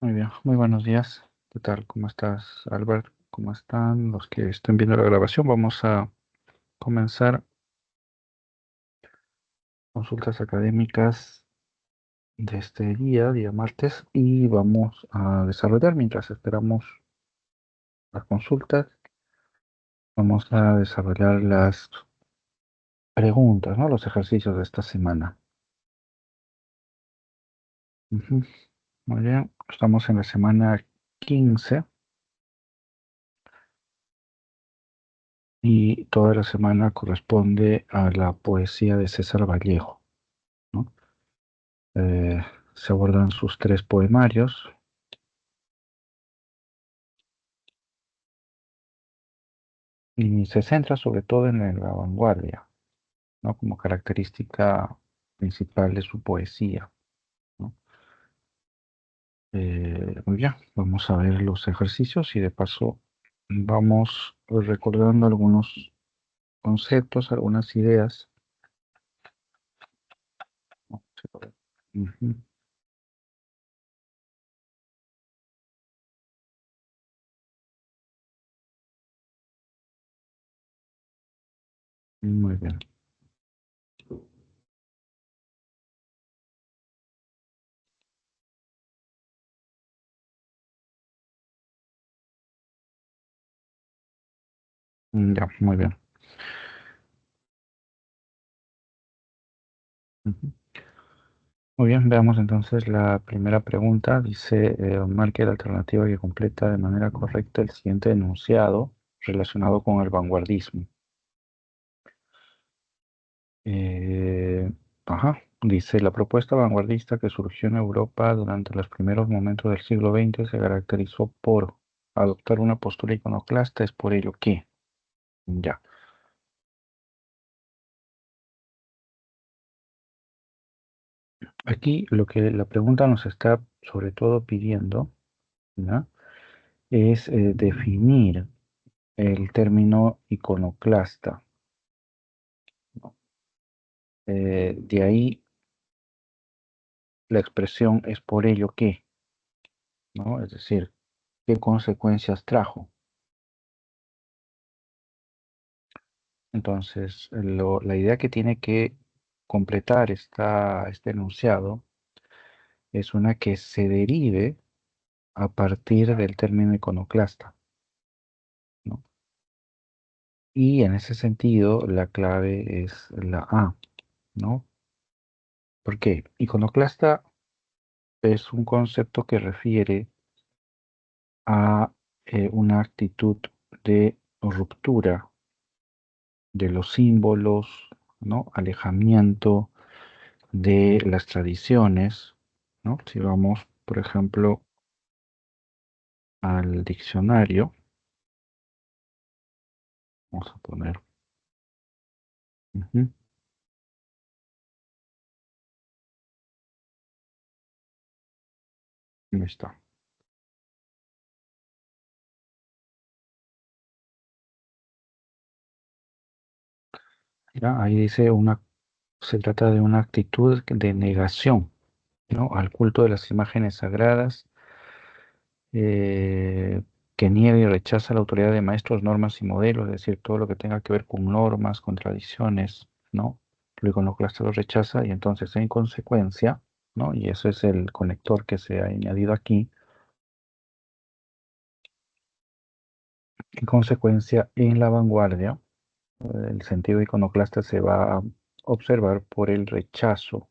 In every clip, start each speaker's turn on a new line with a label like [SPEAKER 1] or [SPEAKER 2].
[SPEAKER 1] Muy bien, muy buenos días. ¿Qué tal? ¿Cómo estás, Albert? ¿Cómo están los que estén viendo la grabación? Vamos a comenzar consultas académicas de este día martes, y vamos a desarrollar, mientras esperamos las consultas, vamos a desarrollar las preguntas, ¿no? Los ejercicios de esta semana. Ujú. Muy bien, estamos en la semana 15 y toda la semana corresponde a la poesía de César Vallejo, ¿no? Eh, Se abordan sus tres poemarios y se centra sobre todo en la vanguardia, ¿no? Como característica principal de su poesía, ¿no? Muy bien, vamos a ver los ejercicios y de paso vamos recordando algunos conceptos, algunas ideas, ¿no? Sí, ujú. Muy bien. Ya, muy bien. Ujú. Muy bien, veamos entonces la primera pregunta. Dice, marque la alternativa que completa de manera correcta el siguiente enunciado relacionado con el vanguardismo. Eh, Dice, la propuesta vanguardista que surgió en Europa durante los primeros momentos del siglo XX se caracterizó por adoptar una postura iconoclasta, es por ello que, ya, aquí lo que la pregunta nos está sobre todo pidiendo, ¿ya? Es definir el término iconoclasta, ¿no? De ahí la expresión es por ello que, ¿no? Es decir, ¿qué consecuencias trajo? Entonces, la idea que tiene que completar este enunciado es una que se derive a partir del término iconoclasta, ¿no? Y en ese sentido, la clave es la A, ¿no? ¿Por qué? Iconoclasta es un concepto que refiere a una actitud de ruptura de los símbolos, ¿no? Alejamiento de las tradiciones, ¿no? Si vamos, por ejemplo, al diccionario, vamos a poner, ujú, ahí está. Ya, ahí dice se trata de una actitud de negación, ¿no? Al culto de las imágenes sagradas, eh, que niega y rechaza la autoridad de maestros, normas y modelos, es decir, todo lo que tenga que ver con normas, con tradiciones, ¿no? Lo iconoclasta lo rechaza y entonces, en consecuencia, ¿no? Y ese es el conector que se ha añadido aquí. En consecuencia, en la vanguardia, el sentido iconoclasta se va a observar por el rechazo,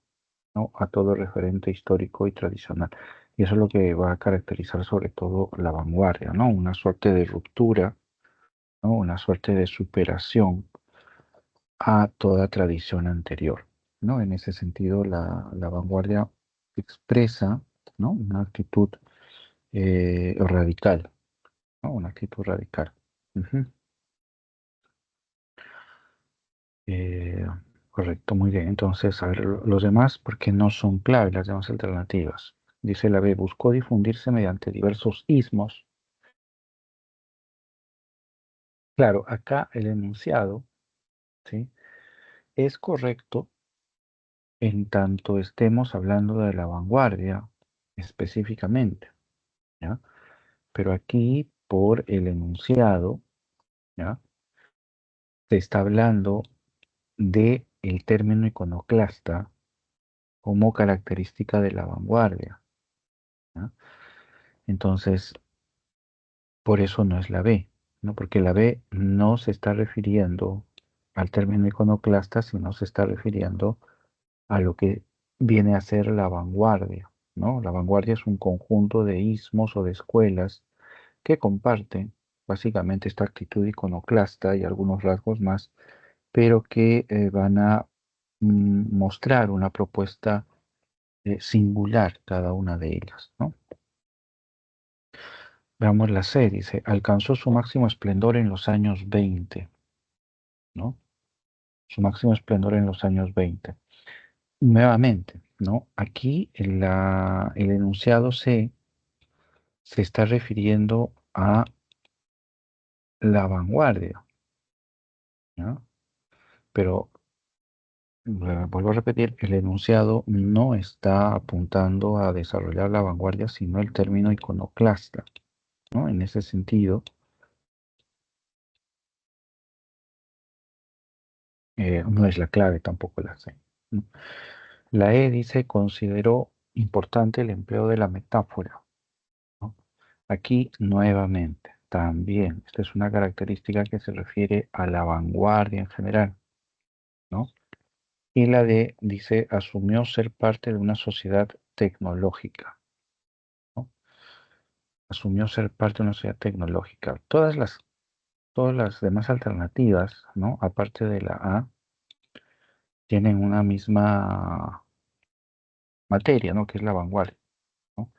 [SPEAKER 1] ¿no? A todo referente histórico y tradicional. Y eso es lo que va a caracterizar sobre todo la vanguardia, ¿no? Una suerte de ruptura, ¿no? Una suerte de superación a toda tradición anterior, ¿no? En ese sentido, la vanguardia expresa, ¿no? Una actitud radical, ¿no? Una actitud radical. Ujú. Eh, Correcto, muy bien. Entonces, a ver, los demás, porque no son claves las demás alternativas. Dice la B, buscó difundirse mediante diversos ismos. Claro, acá el enunciado, ¿sí? Es correcto en tanto estemos hablando de la vanguardia específicamente. ¿ya? Pero aquí, por el enunciado, ¿ya? Se está hablando de el término iconoclasta como característica de la vanguardia, ¿ya? Entonces, por eso no es la B, ¿no? Porque la B no se está refiriendo al término iconoclasta, sino se está refiriendo a lo que viene a ser la vanguardia, ¿no? La vanguardia es un conjunto de ismos o de escuelas que comparten básicamente esta actitud iconoclasta y algunos rasgos más, pero que van a mostrar una propuesta singular cada una de ellas, ¿no? Veamos la C, dice, alcanzó su máximo esplendor en los años 20, ¿no? Su máximo esplendor en los años 20. Nuevamente, ¿no? Aquí el enunciado C se está refiriendo a la vanguardia, ¿no? Pero vuelvo a repetir, el enunciado no está apuntando a desarrollar la vanguardia, sino el término iconoclasta, ¿no? En ese sentido, no es la clave tampoco la C, ¿no? La E dice, consideró importante el empleo de la metáfora, ¿no? Aquí nuevamente, también, esta es una característica que se refiere a la vanguardia en general, ¿no? Y la D dice, asumió ser parte de una sociedad tecnológica, ¿no? Asumió ser parte de una sociedad tecnológica. Todas las demás alternativas, ¿no? Aparte de la A, tienen una misma materia, ¿no? Que es la vanguardia, ¿no?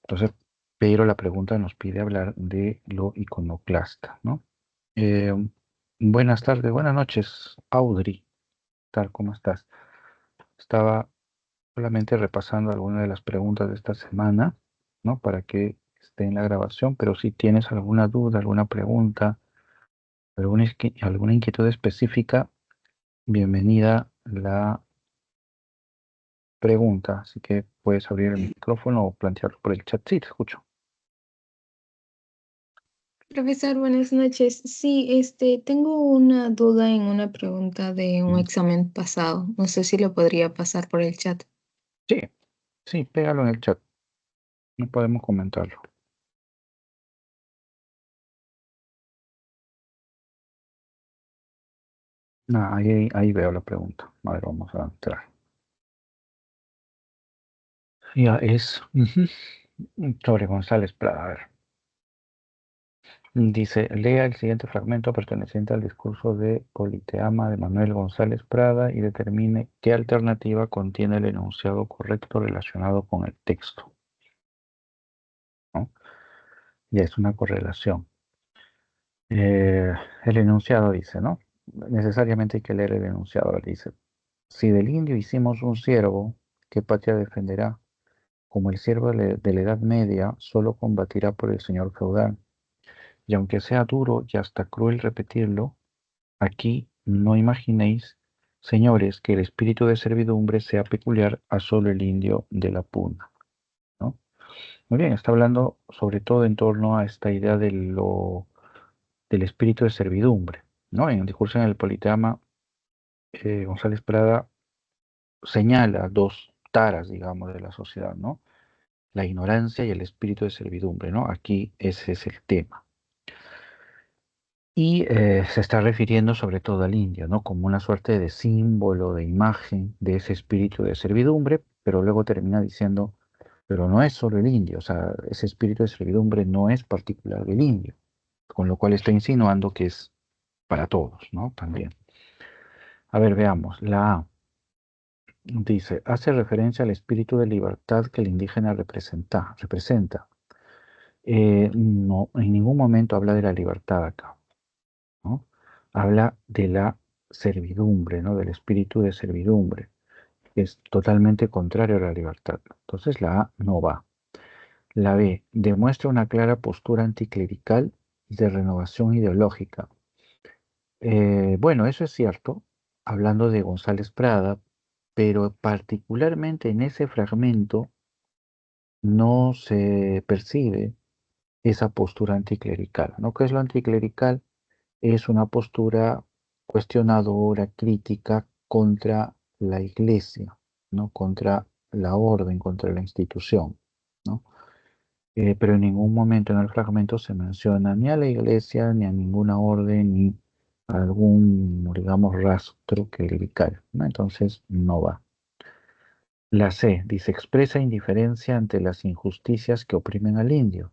[SPEAKER 1] Entonces, pero la pregunta nos pide hablar de lo iconoclasta, ¿no? Eh, buenas tardes, buenas noches, Audrey, tal, ¿cómo estás? Estaba solamente repasando algunas de las preguntas de esta semana, ¿no? Para que esté en la grabación, pero si tienes alguna duda, alguna pregunta, alguna inquietud específica, bienvenida la pregunta, así que puedes abrir el micrófono o plantearlo por el chat. Sí, te escucho.
[SPEAKER 2] Profesor, buenas noches. Sí, tengo una duda en una pregunta de un
[SPEAKER 1] Ujú.
[SPEAKER 2] examen pasado. No sé si lo podría pasar por el chat.
[SPEAKER 1] Sí, sí, pégalo en el chat, no podemos comentarlo. Ahí veo la pregunta. A ver, vamos a entrar. Ya es sobre González Prada. A ver. Dice, lea el siguiente fragmento perteneciente al discurso de Politeama de Manuel González Prada y determine qué alternativa contiene el enunciado correcto relacionado con el texto, ¿no? Ya es una correlación. Eh, el enunciado dice, ¿no? Necesariamente hay que leer el enunciado. A ver, dice, si del indio hicimos un siervo, ¿qué patria defenderá? Como el siervo de la Edad Media, solo combatirá por el señor feudal. Y aunque sea duro y hasta cruel repetirlo, aquí no imaginéis, señores, que el espíritu de servidumbre sea peculiar a solo el indio de la puna, ¿no? Muy bien, está hablando sobre todo en torno a esta idea del espíritu de servidumbre, ¿no? En el discurso en el Politeama, González Prada señala dos taras, digamos, de la sociedad, ¿no? La ignorancia y el espíritu de servidumbre, ¿no? Aquí ese es el tema. Y se está refiriendo sobre todo al indio, ¿no? Como una suerte de símbolo, de imagen de ese espíritu de servidumbre, pero luego termina diciendo, pero no es solo el indio, o sea, ese espíritu de servidumbre no es particular del indio, con lo cual está insinuando que es para todos, ¿no? También. A ver, veamos. La A dice, hace referencia al espíritu de libertad que el indígena representa. No, en ningún momento habla de la libertad acá, ¿no? Habla de la servidumbre, ¿no? Del espíritu de servidumbre, que es totalmente contrario a la libertad. Entonces la A no va. La B demuestra una clara postura anticlerical y de renovación ideológica. Bueno, eso es cierto, hablando de González Prada, pero particularmente en ese fragmento no se percibe esa postura anticlerical, ¿no? ¿Qué es lo anticlerical? Es una postura cuestionadora, crítica contra la iglesia, ¿no? Contra la orden, contra la institución, ¿no? Pero en ningún momento en el fragmento se menciona ni a la iglesia, ni a ninguna orden, ni a algún, digamos, rastro clerical, ¿no? Entonces no va. La C dice, expresa indiferencia ante las injusticias que oprimen al indio.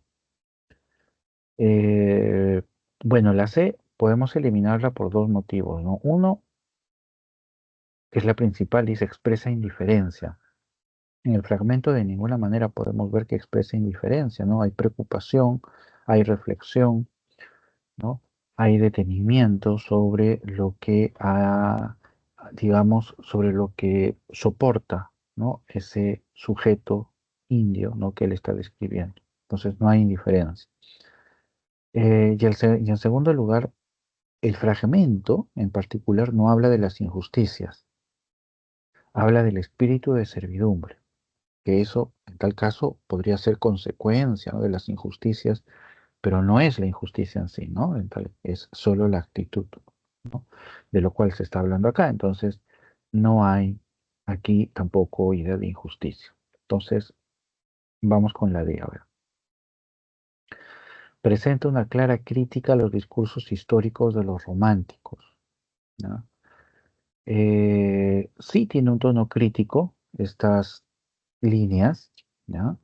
[SPEAKER 1] Eh, bueno, la C podemos eliminarla por dos motivos, ¿no? Uno, que es la principal, dice expresa indiferencia. En el fragmento de ninguna manera podemos ver que expresa indiferencia, ¿no? Hay preocupación, hay reflexión, ¿no? Hay detenimiento sobre lo que digamos, sobre lo que soporta, ¿no? Ese sujeto indio, ¿no? Que él está describiendo. Entonces no hay indiferencia. Y en segundo lugar, el fragmento en particular no habla de las injusticias, habla del espíritu de servidumbre, que eso en tal caso podría ser consecuencia, ¿no? de las injusticias, pero no es la injusticia en sí, ¿no? Es solo la actitud, ¿no? De lo cual se está hablando acá. Entonces, no hay aquí tampoco idea de injusticia. Entonces, vamos con la D, a ver. Presenta una clara crítica a los discursos históricos de los románticos, ¿no? Sí tiene un tono crítico estas líneas, ¿ya?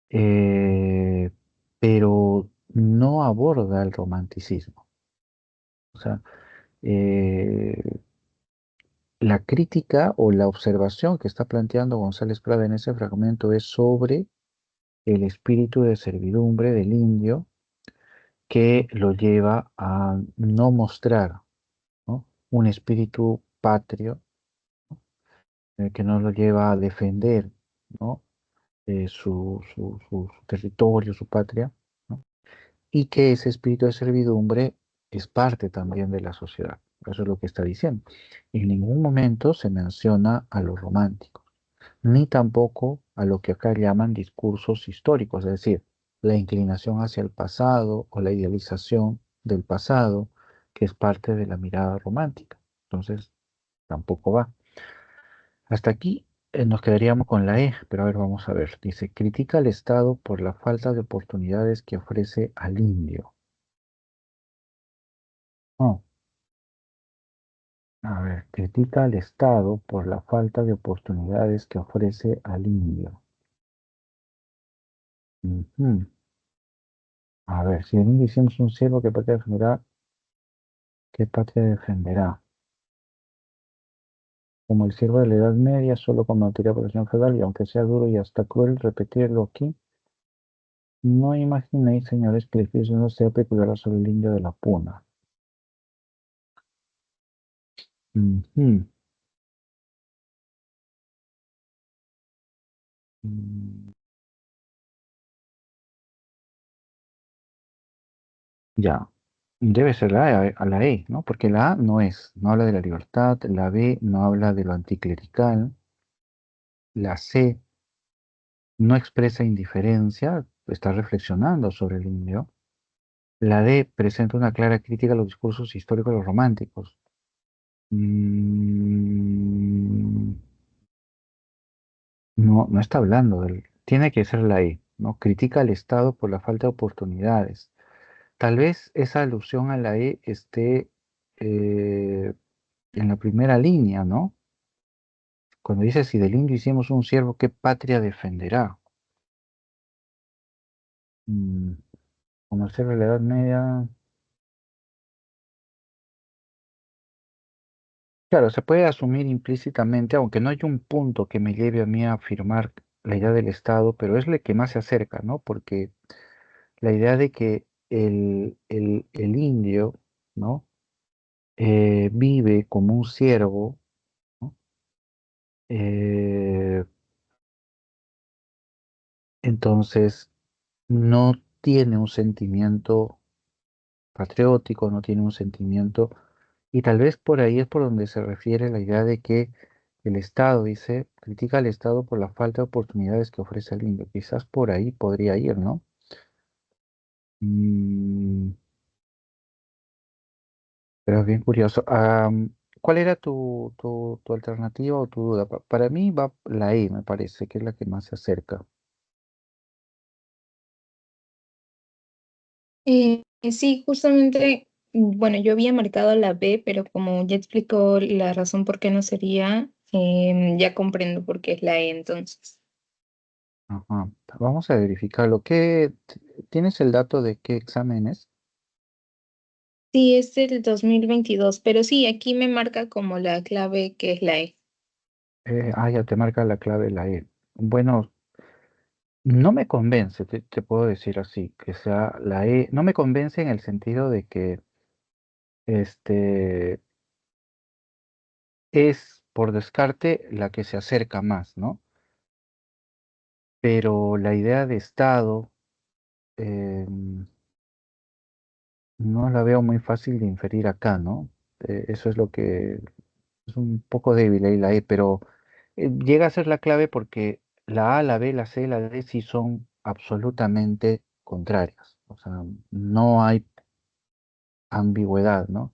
[SPEAKER 1] Eh, pero no aborda el romanticismo. O sea, eh, la crítica o la observación que está planteando González Prada en ese fragmento es sobre el espíritu de servidumbre del indio que lo lleva a no mostrar, ¿no? Un espíritu patrio, que no lo lleva a defender, ¿no? Su territorio, su patria, ¿no? Y que ese espíritu de servidumbre es parte también de la sociedad. Eso es lo que está diciendo. En ningún momento se menciona a los románticos, ni tampoco a lo que acá llaman discursos históricos, es decir, la inclinación hacia el pasado o la idealización del pasado, que es parte de la mirada romántica. Entonces, tampoco va. Hasta aquí nos quedaríamos con la E, pero a ver, vamos a ver. Dice, critica al Estado por la falta de oportunidades que ofrece al indio. No, a ver, critica al Estado por la falta de oportunidades que ofrece al indio. Ujú. A ver, si el indio hicimos un siervo, ¿qué patria defenderá? Como el siervo de la Edad Media, solo con materia de protección federal, y aunque sea duro y hasta cruel repetirlo aquí, no imaginéis, señores, que el edificio no sea peculiar sobre el indio de la Puna. Ujú. Mm, Ya, debe ser la E, ¿no? Porque la A no habla de la libertad, la B no habla de lo anticlerical, la C no expresa indiferencia, está reflexionando sobre el indio. La D presenta una clara crítica a los discursos históricos de los románticos. Mm, no, no está hablando tiene que ser la E, ¿no? Critica al Estado por la falta de oportunidades. Tal vez esa alusión a la E esté eh, en la primera línea, ¿no? Cuando dice, si del indio hicimos un siervo, ¿qué patria defenderá? Mm, Como el siervo de la Edad Media. Claro, se puede asumir implícitamente, aunque no hay un punto que me lleve a mí a afirmar la idea del Estado, pero es la que más se acerca, ¿no? Porque la idea de que el indio, ¿no? Vive como un siervo, ¿no? Eh, entonces no tiene un sentimiento patriótico, no tiene un sentimiento, y tal vez por ahí es por donde se refiere la idea de que El Estado, dice, critica al Estado por la falta de oportunidades que ofrece el indio. Quizás por ahí podría ir, ¿no? Mm, pero es bien curioso. ¿Cuál era tu alternativa o tu duda? Para mí va la E, me parece, que es la que más se acerca.
[SPEAKER 2] Sí, justamente, bueno, yo había marcado la B, pero como ya explicó la razón por qué no sería, ya comprendo por qué es la E entonces.
[SPEAKER 1] Ajá. Vamos a verificarlo. ¿Tienes el dato de qué examen es?
[SPEAKER 2] Sí, es del 2022, pero sí, aquí me marca como la clave que es la E.
[SPEAKER 1] Ya te marca la clave la E. Bueno, no me convence, te puedo decir así, que sea la E. No me convence en el sentido de que este es por descarte la que se acerca más, ¿no? Pero la idea de Estado no la veo muy fácil de inferir acá, ¿no? Eso es lo que es un poco débil ahí la E, pero llega a ser la clave porque la A, la B, la C, la D sí son absolutamente contrarias. O sea, no hay ambigüedad, ¿no?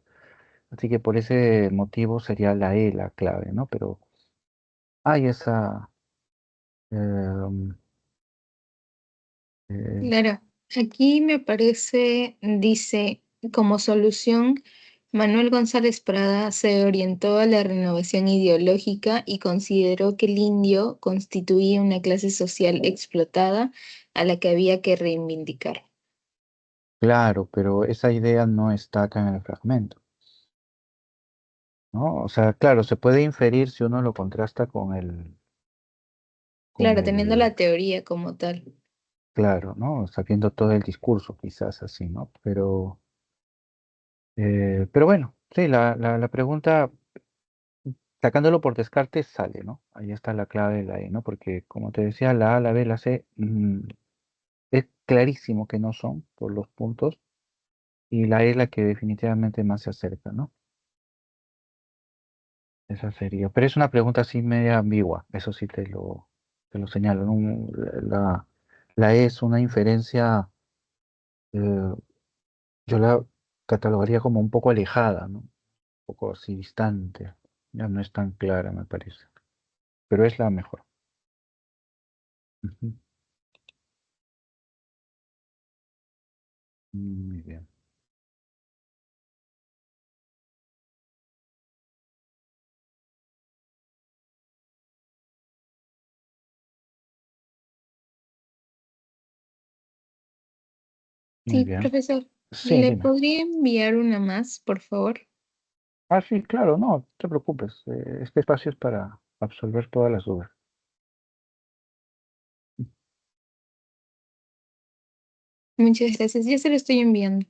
[SPEAKER 1] Así que por ese motivo sería la E la clave, ¿no? Pero hay esa... em, eh,
[SPEAKER 2] Claro, aquí me aparece, dice, como solución, Manuel González Prada se orientó a la renovación ideológica y consideró que el indio constituía una clase social explotada a la que había que reivindicar.
[SPEAKER 1] claro, pero esa idea no está acá en el fragmento, ¿no? O sea, claro, se puede inferir si uno lo contrasta con
[SPEAKER 2] Claro, teniendo
[SPEAKER 1] el,
[SPEAKER 2] la teoría como tal.
[SPEAKER 1] claro, ¿no? Sabiendo todo el discurso, quizás así, ¿no? Pero bueno, sí, la pregunta, sacándolo por descarte, sale, ¿no? Ahí está la clave de la E, ¿no? Porque, como te decía, la A, la B, la C, es clarísimo que no son por los puntos, y la E es la que definitivamente más se acerca, ¿no? Esa sería. Pero es una pregunta así media ambigua, eso sí te lo señalo, ¿no? La E es una inferencia, eh, yo la catalogaría como un poco alejada, ¿no? Un poco así distante. Ya no es tan clara, me parece. Pero es la mejor. Ujú. Muy bien. Muy
[SPEAKER 2] Sí,
[SPEAKER 1] bien.
[SPEAKER 2] profesor,
[SPEAKER 1] Sí,
[SPEAKER 2] ¿le
[SPEAKER 1] dime.
[SPEAKER 2] podría enviar una más, por favor?
[SPEAKER 1] Sí, claro, no, no te preocupes. Este espacio es para absolver todas las dudas.
[SPEAKER 2] Muchas gracias, ya se lo estoy enviando.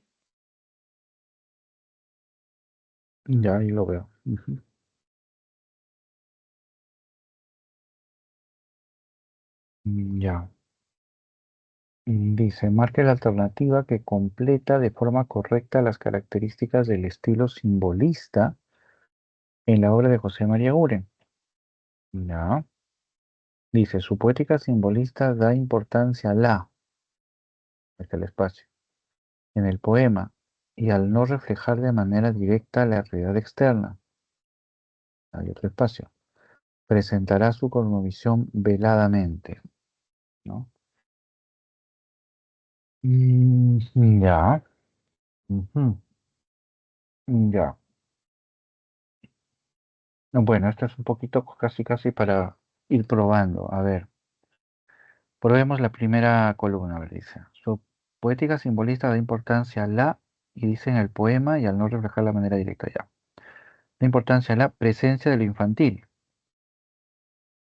[SPEAKER 1] Ya, ahí lo veo. Ujú. Ya. Dice, marque la alternativa que completa de forma correcta las características del estilo simbolista en la obra de José María Guren. Ya. Dice, su poética simbolista da importancia a está el espacio, en el poema, y al no reflejar de manera directa la realidad externa, hay otro espacio, presentará su cosmovisión veladamente, ¿no? Mm, ya. Ujú, ya. Bueno, esto es un poquito casi casi para ir probando. A ver, probemos la primera columna, a ver, dice. Su poética simbolista da importancia a y dice en el poema y al no reflejar la manera directa ya. Da importancia a la presencia de lo infantil.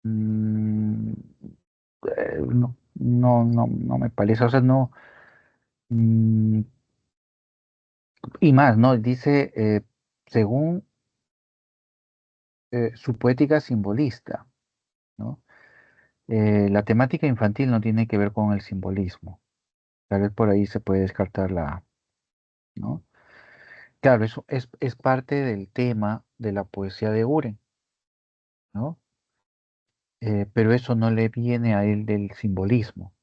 [SPEAKER 1] Mm, no, no me parece, o sea, no. mm, y más, ¿no? Dice, según su poética simbolista, ¿no? La temática infantil no tiene que ver con el simbolismo. Tal vez por ahí se puede descartar ¿no? Claro, eso es parte del tema de la poesía de Uren, ¿no? Pero eso no le viene a él del simbolismo.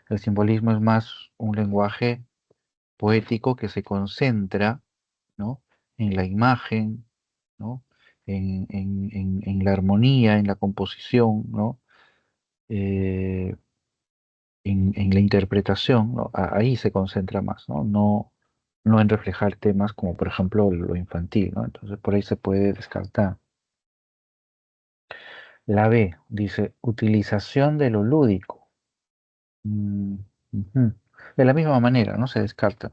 [SPEAKER 1] El simbolismo es más un lenguaje poético que se concentra, ¿no? En la imagen, ¿no? En la armonía, en la composición, ¿no? Eh, en la interpretación, ¿no? Ahí se concentra más, ¿no? No en reflejar temas como por ejemplo lo infantil, ¿no? Entonces por ahí se puede descartar. La B dice utilización de lo lúdico. Mm, ujú. De la misma manera, no se descarta.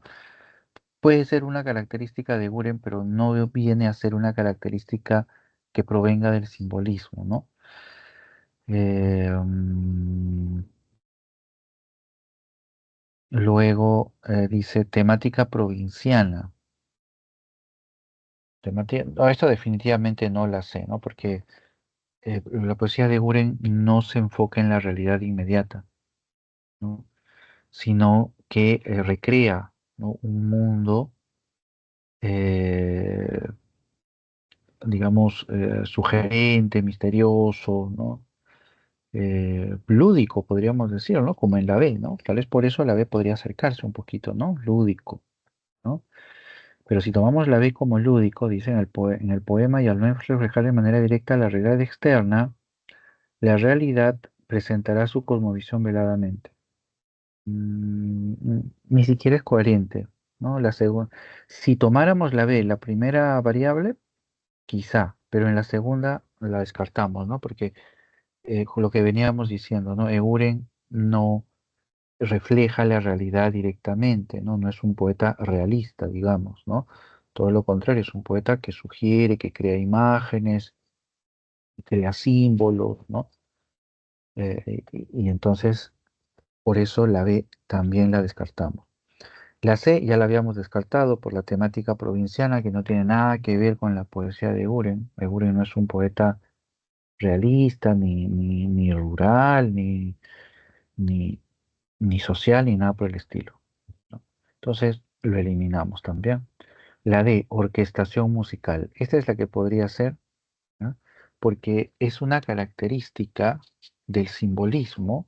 [SPEAKER 1] Puede ser una característica de Buren, pero no viene a ser una característica que provenga del simbolismo, ¿no? Mm, luego dice temática provinciana. No, esto definitivamente no la sé, ¿no? Porque la poesía de Buren no se enfoca en la realidad inmediata, ¿no? Sino que recrea, ¿no? Un mundo, eh, digamos, sugerente, misterioso, ¿no? Lúdico, podríamos decir, ¿no? Como en la B, ¿no? Tal vez por eso la B podría acercarse un poquito, ¿no? Lúdico, ¿no? Pero si tomamos la B como lúdico, dice en el poema, y al no reflejar de manera directa la realidad externa, la realidad presentará su cosmovisión veladamente. Ni siquiera es coherente, ¿no? Si tomáramos la B, la primera variable, quizá, pero en la segunda la descartamos, ¿no? Porque con lo que veníamos diciendo, ¿no? Euren no refleja la realidad directamente, ¿no? No es un poeta realista, digamos, ¿no? Todo lo contrario, es un poeta que sugiere, que crea imágenes, que crea símbolos, ¿no? Y entonces, por eso la B también la descartamos. La C ya la habíamos descartado por la temática provinciana que no tiene nada que ver con la poesía de Euren. Euren no es un poeta realista, ni rural, ni, ni social, ni nada por el estilo, ¿no? Entonces lo eliminamos también. La D, orquestación musical. Esta es la que podría ser, ¿no? Porque es una característica del simbolismo,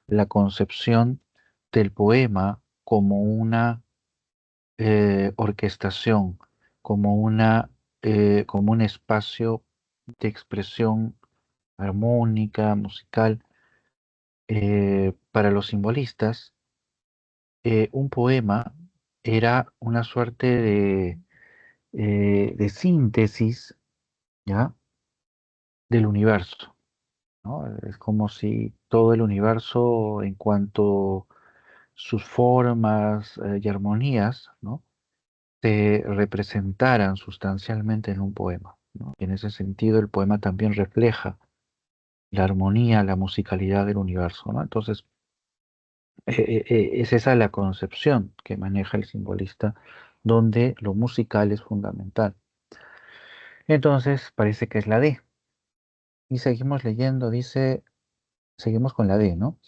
[SPEAKER 1] la concepción del poema como una orquestación, como un espacio de expresión armónica, musical. Para los simbolistas, un poema era una suerte de síntesis, ¿ya? Del universo, ¿no? Es como si todo el universo, en cuanto sus formas y armonías, ¿no? Se representaran sustancialmente en un poema, ¿no? Y en ese sentido, el poema también refleja la armonía, la musicalidad del universo, ¿no? Entonces, es esa la concepción que maneja el simbolista, donde lo musical es fundamental. Entonces, parece que es la D. Y seguimos leyendo, dice, seguimos con la D, ¿no?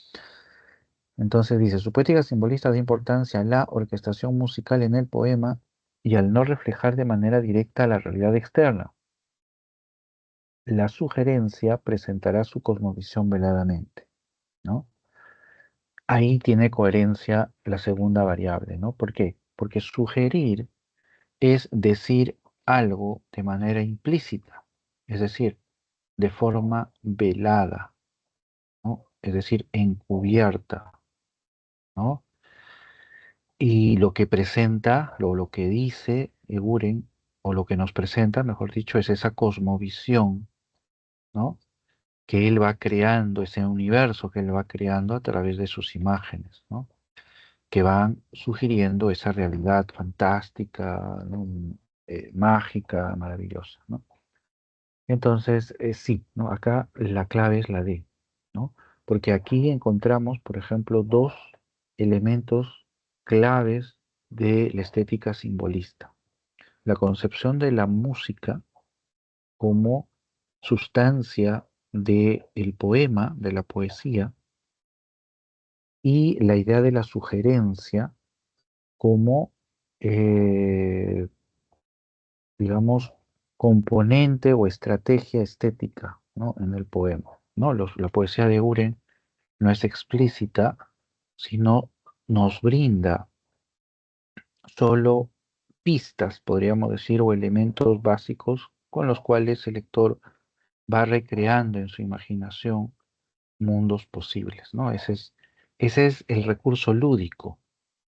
[SPEAKER 1] Entonces dice, su poética simbolista da importancia a la orquestación musical en el poema y al no reflejar de manera directa la realidad externa. La sugerencia presentará su cosmovisión veladamente, ¿no? Ahí tiene coherencia la segunda variable, ¿no? ¿Por qué? Porque sugerir es decir algo de manera implícita, es decir, de forma velada, ¿no? Es decir, encubierta, ¿no? Y lo que presenta, lo que dice Eguren, o lo que nos presenta, mejor dicho, es esa cosmovisión, ¿no? Que él va creando, ese universo que él va creando a través de sus imágenes, ¿no? Que van sugiriendo esa realidad fantástica, ¿no? Mágica, maravillosa, ¿no? Entonces, sí, ¿no? Acá la clave es la D, ¿no? Porque aquí encontramos, por ejemplo, dos elementos claves de la estética simbolista. La concepción de la música como sustancia del poema, de la poesía, y la idea de la sugerencia como, eh, digamos, componente o estrategia estética, ¿no? En el poema, ¿no? La poesía de Uren no es explícita, sino nos brinda solo pistas, podríamos decir, o elementos básicos con los cuales el lector va recreando en su imaginación mundos posibles, ¿no? Ese es el recurso lúdico,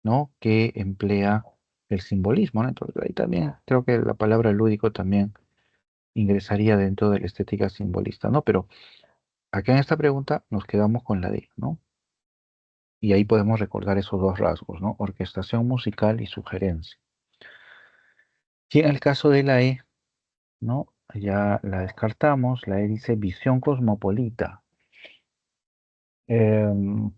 [SPEAKER 1] ¿no? Que emplea el simbolismo, ¿no? Entonces, ahí también creo que la palabra lúdico también ingresaría dentro de la estética simbolista, ¿no? Pero acá en esta pregunta nos quedamos con la D, ¿no? Y ahí podemos recordar esos dos rasgos, ¿no? Orquestación musical y sugerencia. Y en el caso de la E, ¿no? Ya la descartamos. La E dice visión cosmopolita. Em,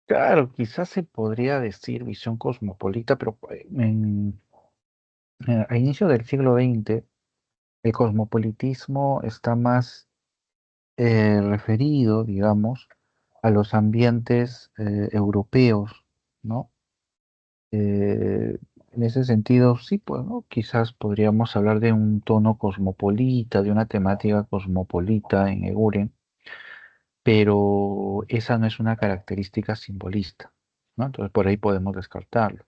[SPEAKER 1] claro, quizás se podría decir visión cosmopolita, pero a inicio del siglo XX, el cosmopolitismo está más referido, digamos, a los ambientes europeos, ¿no? Eh, en ese sentido, sí, pues, ¿no? Quizás podríamos hablar de un tono cosmopolita, de una temática cosmopolita en Eguren, pero esa no es una característica simbolista, ¿no? Entonces por ahí podemos descartarlo.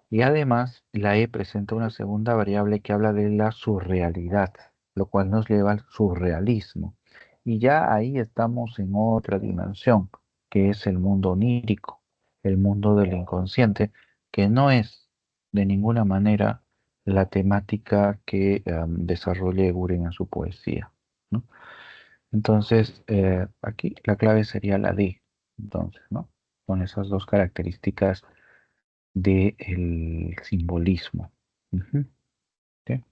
[SPEAKER 1] Y además, la E presenta una segunda variable que habla de la surrealidad, lo cual nos lleva al surrealismo. Y ya ahí estamos en otra dimensión, que es el mundo onírico, el mundo del inconsciente, que no es de ninguna manera la temática que desarrolla Eguren en su poesía, ¿no? Entonces, aquí la clave sería la D, entonces, ¿no? Con esas dos características del simbolismo. Ujú, ¿sí?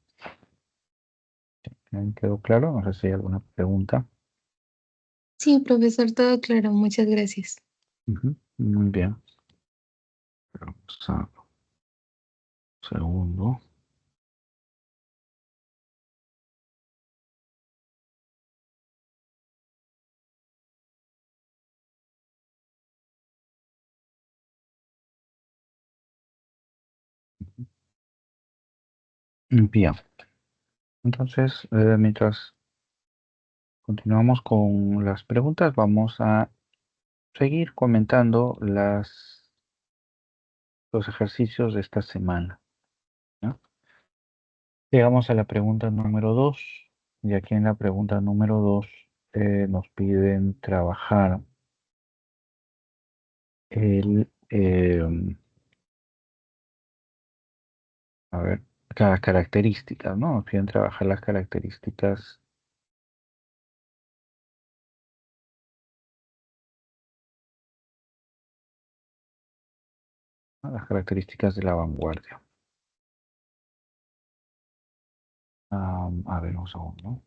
[SPEAKER 1] ¿Me quedó claro? No sé si hay alguna pregunta.
[SPEAKER 2] Sí, profesor, todo claro, muchas gracias.
[SPEAKER 1] Ujú, muy bien. Vamos a segundo. Bien. Entonces, mientras continuamos con las preguntas, vamos a seguir comentando los ejercicios de esta semana, ¿no? Llegamos a la pregunta número 2, y aquí en la pregunta número 2 nos piden trabajar a ver, cada característica, ¿no? Nos piden trabajar las características de la vanguardia. A ver, un segundo.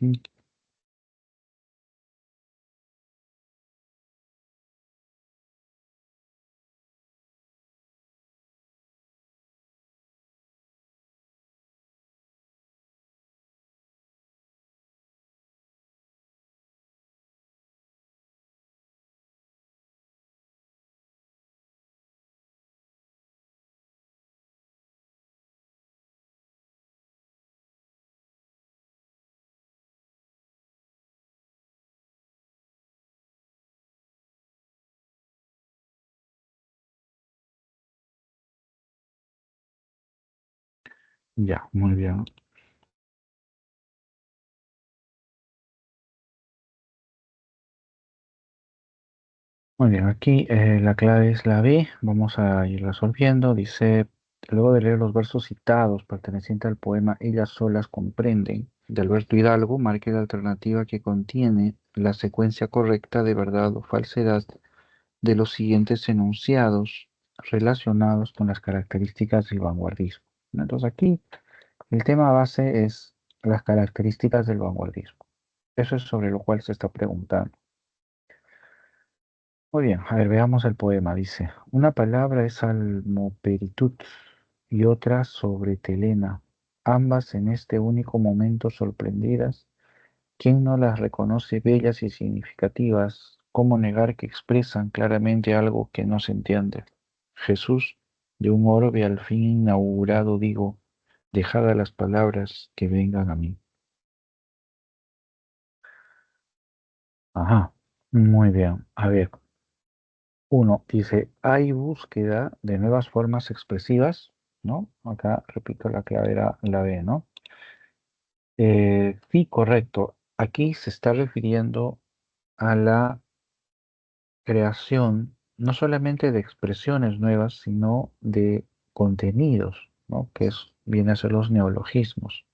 [SPEAKER 1] Mm, ya, muy bien. Muy bien, aquí la clave es la B. Vamos a ir resolviendo. Dice, luego de leer los versos citados pertenecientes al poema Ellas solas comprenden, de Alberto Hidalgo, marque la alternativa que contiene la secuencia correcta de verdad o falsedad de los siguientes enunciados relacionados con las características del vanguardismo, ¿no? Entonces aquí el tema base es las características del vanguardismo. Eso es sobre lo cual se está preguntando. Muy bien, a ver, veamos el poema. Dice, una palabra es almoperitud y otra sobre telena, ambas en este único momento sorprendidas. ¿Quién no las reconoce bellas y significativas? ¿Cómo negar que expresan claramente algo que no se entiende? Jesús, de un orbe al fin inaugurado, digo, dejad las palabras que vengan a mí. Ajá, muy bien. A ver, uno dice, hay búsqueda de nuevas formas expresivas, ¿no? Acá, repito, la clave era la B, ¿no? Sí, correcto. Aquí se está refiriendo a la creación no solamente de expresiones nuevas, sino de contenidos, ¿no? Viene a ser los neologismos.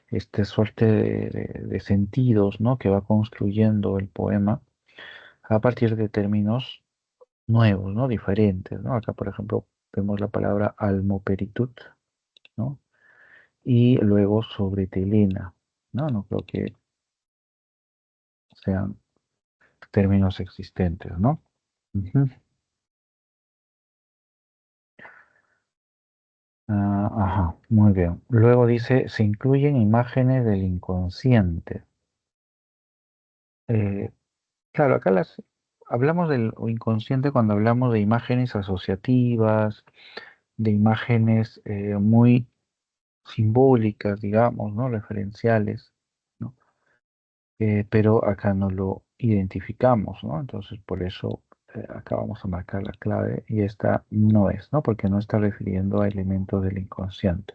[SPEAKER 1] Esta suerte de sentidos, ¿no? Que va construyendo el poema a partir de términos nuevos, ¿no? Diferentes, ¿no? Acá, por ejemplo, vemos la palabra almoperitud, ¿no? Y luego sobre telena, ¿no? No creo que sean términos existentes, ¿no? Ujú. Ajá, muy bien. Luego dice, se incluyen imágenes del inconsciente. Eh, claro, acá hablamos del inconsciente cuando hablamos de imágenes asociativas, de imágenes muy simbólicas, digamos, ¿no? Referenciales, ¿no? Pero acá no lo identificamos, ¿no? Entonces, por eso acá vamos a marcar la clave y esta no es, ¿no? Porque no está refiriendo a elementos del inconsciente.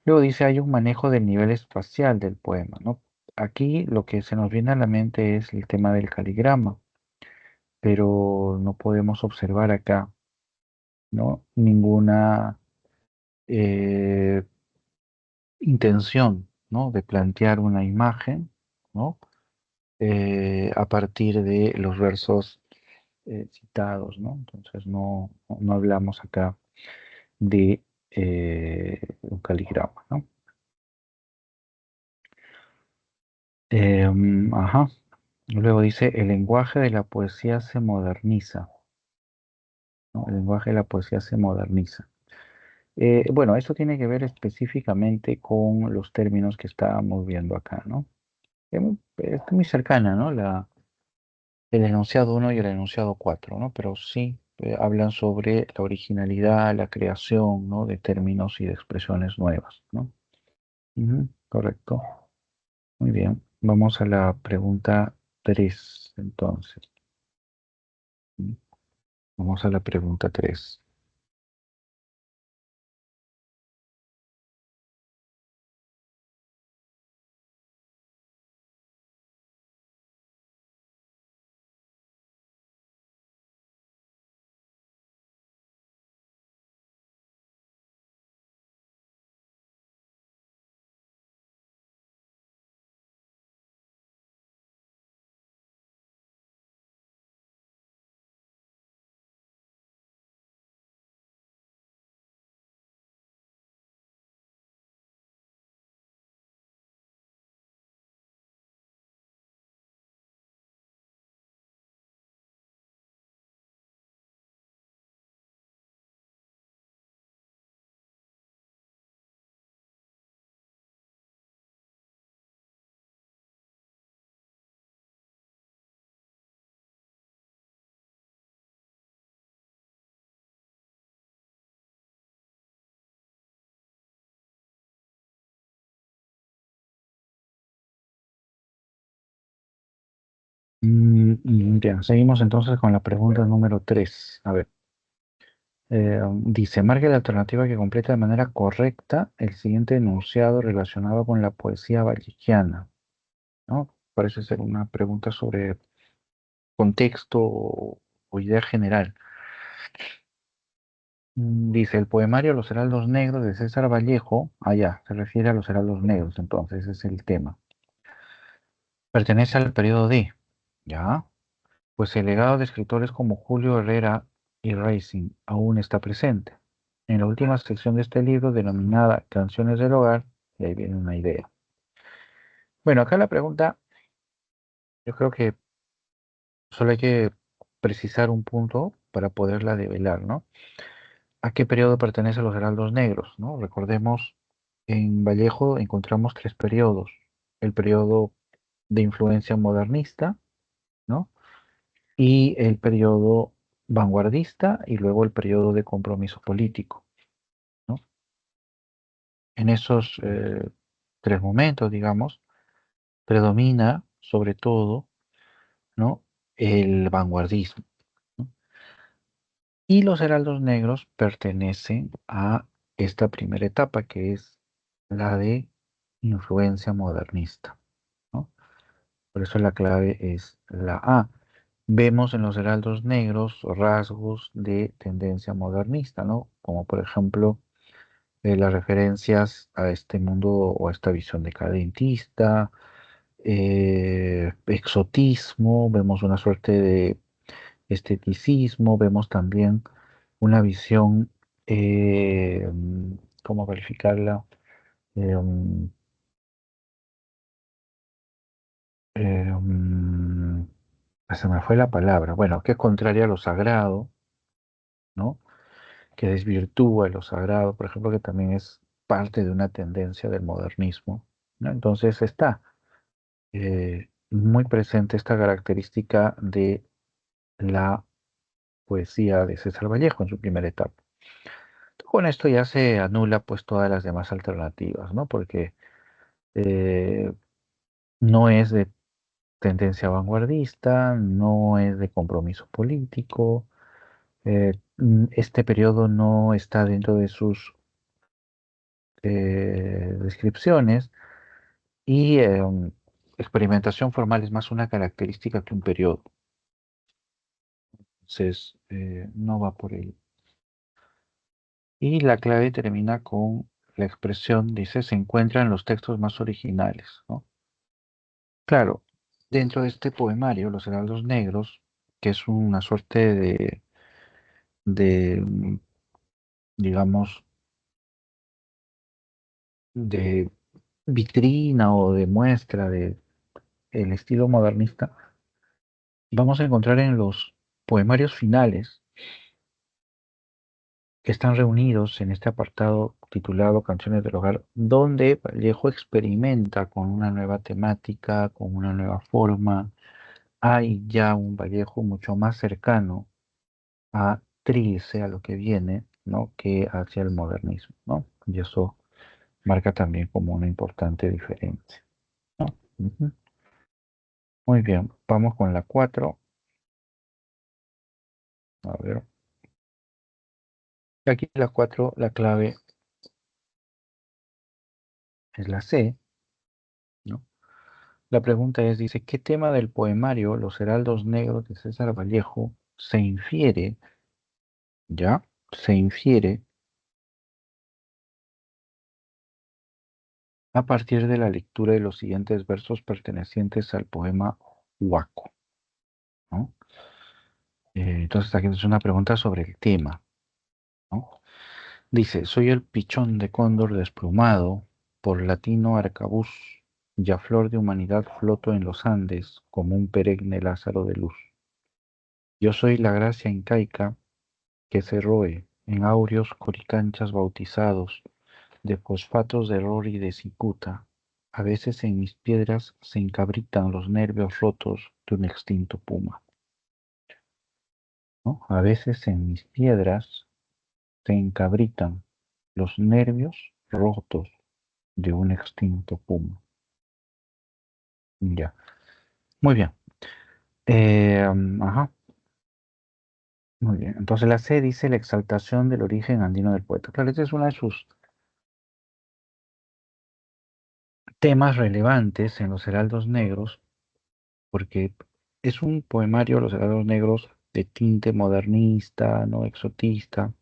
[SPEAKER 1] Luego dice, hay un manejo del nivel espacial del poema, ¿no? Aquí lo que se nos viene a la mente es el tema del caligrama, pero no podemos observar acá, ¿no? Ninguna eh, intención, ¿no? De plantear una imagen, ¿no? A partir de los versos citados, ¿no? Entonces no hablamos acá de un caligrama, ¿no? Ajá. Luego dice, el lenguaje de la poesía se moderniza, ¿no? El lenguaje de la poesía se moderniza. Bueno, eso tiene que ver específicamente con los términos que estábamos viendo acá, ¿no? Es muy cercana, ¿no? El enunciado uno y el enunciado 4, ¿no? Pero sí hablan sobre la originalidad, la creación, ¿no? De términos y de expresiones nuevas, ¿no? Ujú, correcto. Muy bien. Vamos a la pregunta 3, entonces. ¿Mm? Vamos a la pregunta 3. Bien, seguimos entonces con la pregunta número 3. A ver, dice, marque la alternativa que completa de manera correcta el siguiente enunciado relacionado con la poesía vallejiana, ¿no? Parece ser una pregunta sobre contexto o idea general. Dice, el poemario Los Heraldos Negros de César Vallejo, allá, se refiere a los Heraldos Negros, entonces, ese es el tema. Pertenece al periodo D, ¿ya? Pues el legado de escritores como Julio Herrera y Racing aún está presente. En la última sección de este libro, denominada Canciones del Hogar, y ahí viene una idea. Bueno, acá la pregunta, yo creo que solo hay que precisar un punto para poderla develar, ¿no? ¿A qué periodo pertenecen los Heraldos Negros, ¿no? Recordemos, en Vallejo encontramos tres periodos. El periodo de influencia modernista, ¿no? Y el periodo vanguardista y luego el periodo de compromiso político, ¿no? En esos tres momentos, digamos, predomina sobre todo, ¿no?, el vanguardismo, ¿no? Y los heraldos negros pertenecen a esta primera etapa, que es la de influencia modernista, ¿no? Por eso la clave es la A. Vemos en los heraldos negros rasgos de tendencia modernista, ¿no? Como por ejemplo las referencias a este mundo o a esta visión decadentista, exotismo, vemos una suerte de esteticismo, vemos también una visión, eh, ¿cómo calificarla? Eh, um, um, Se me fue la palabra. Bueno, que es contraria a lo sagrado, ¿no? Que desvirtúa lo sagrado, por ejemplo, que también es parte de una tendencia del modernismo, ¿no? Entonces está muy presente esta característica de la poesía de César Vallejo en su primera etapa. Con esto ya se anula pues todas las demás alternativas, ¿no? Porque eh, no es de tendencia vanguardista, no es de compromiso político, este periodo no está dentro de sus descripciones y experimentación formal es más una característica que un periodo. Entonces, no va por ahí. Y la clave termina con la expresión, dice, se encuentra en los textos más originales, ¿no? Claro, dentro de este poemario, Los Heraldos Negros, que es una suerte de, digamos, de vitrina o de muestra de el estilo modernista, vamos a encontrar en los poemarios finales que están reunidos en este apartado titulado Canciones del Hogar, donde Vallejo experimenta con una nueva temática, con una nueva forma. Hay ya un Vallejo mucho más cercano a Trilce, a lo que viene, ¿no?, que hacia el modernismo, ¿no? Y eso marca también como una importante diferencia, ¿no? Ujú. Muy bien, vamos con la 4. A ver, aquí la 4, la clave es la C, ¿no? La pregunta es, dice, ¿qué tema del poemario Los Heraldos Negros de César Vallejo se infiere, ya, se infiere a partir de la lectura de los siguientes versos pertenecientes al poema Huaco, ¿no? Entonces aquí es una pregunta sobre el tema, ¿no? Dice, soy el pichón de cóndor desplumado, por latino arcabuz, ya flor de humanidad floto en los Andes como un perenne Lázaro de luz. Yo soy la gracia incaica que se roe en áureos coricanchas bautizados de fosfatos de error y de cicuta. A veces en mis piedras se encabritan los nervios rotos de un extinto puma, ¿no? A veces en mis piedras se encabritan los nervios rotos de un extinto puma. Ya, muy bien. Ajá, muy bien. Entonces la C dice la exaltación del origen andino del poeta. Claro, este es uno de sus temas relevantes en los Heraldos Negros, porque es un poemario, Los Heraldos Negros, de tinte modernista, no exotista,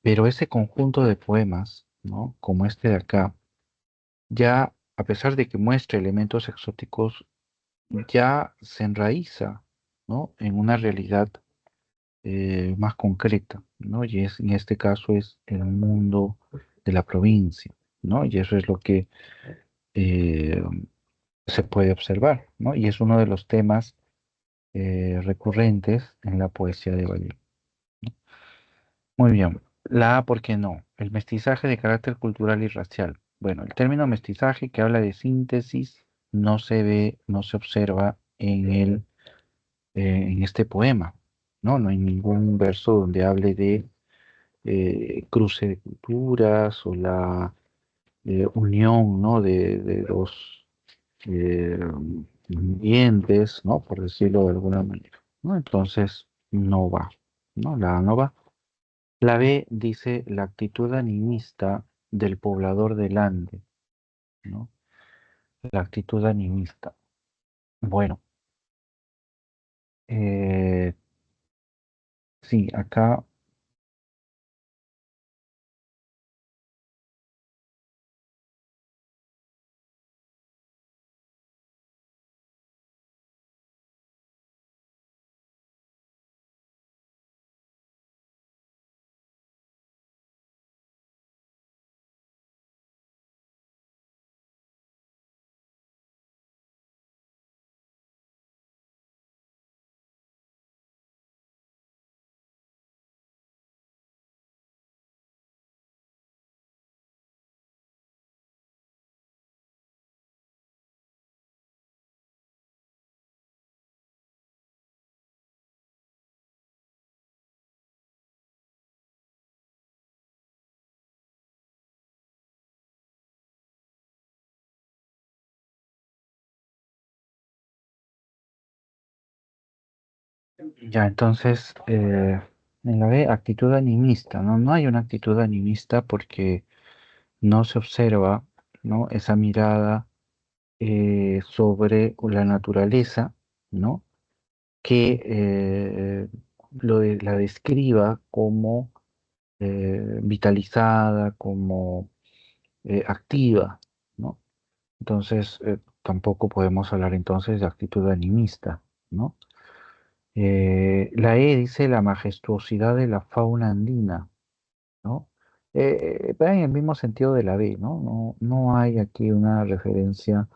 [SPEAKER 1] pero ese conjunto de poemas, ¿no?, como este de acá, ya, a pesar de que muestra elementos exóticos, ya se enraiza, ¿no?, en una realidad más concreta, ¿no? Y es, en este caso es el mundo de la provincia, ¿no? Y eso es lo que eh, se puede observar, ¿no? Y es uno de los temas recurrentes en la poesía de Vallejo. Muy bien. La A, ¿por qué no? El mestizaje de carácter cultural y racial. Bueno, el término mestizaje que habla de síntesis no se ve, no se observa en en este poema, ¿no? No hay ningún verso donde hable de cruce de culturas o la unión, ¿no? De dos eh, dientes, ¿no? Por decirlo de alguna manera, ¿no? Entonces, no va, ¿no? La A no va. La B dice la actitud animista del poblador del Ande, ¿no? La actitud animista. Bueno, eh, sí, acá ya, entonces, en la B, actitud animista, ¿no? No hay una actitud animista porque no se observa, ¿no? Esa mirada sobre la naturaleza, ¿no? Que la describa como vitalizada, como activa, ¿no? Entonces, tampoco podemos hablar entonces de actitud animista, ¿no? La E dice la majestuosidad de la fauna andina, ¿no? Va en el mismo sentido de la B, ¿no? No hay aquí una referencia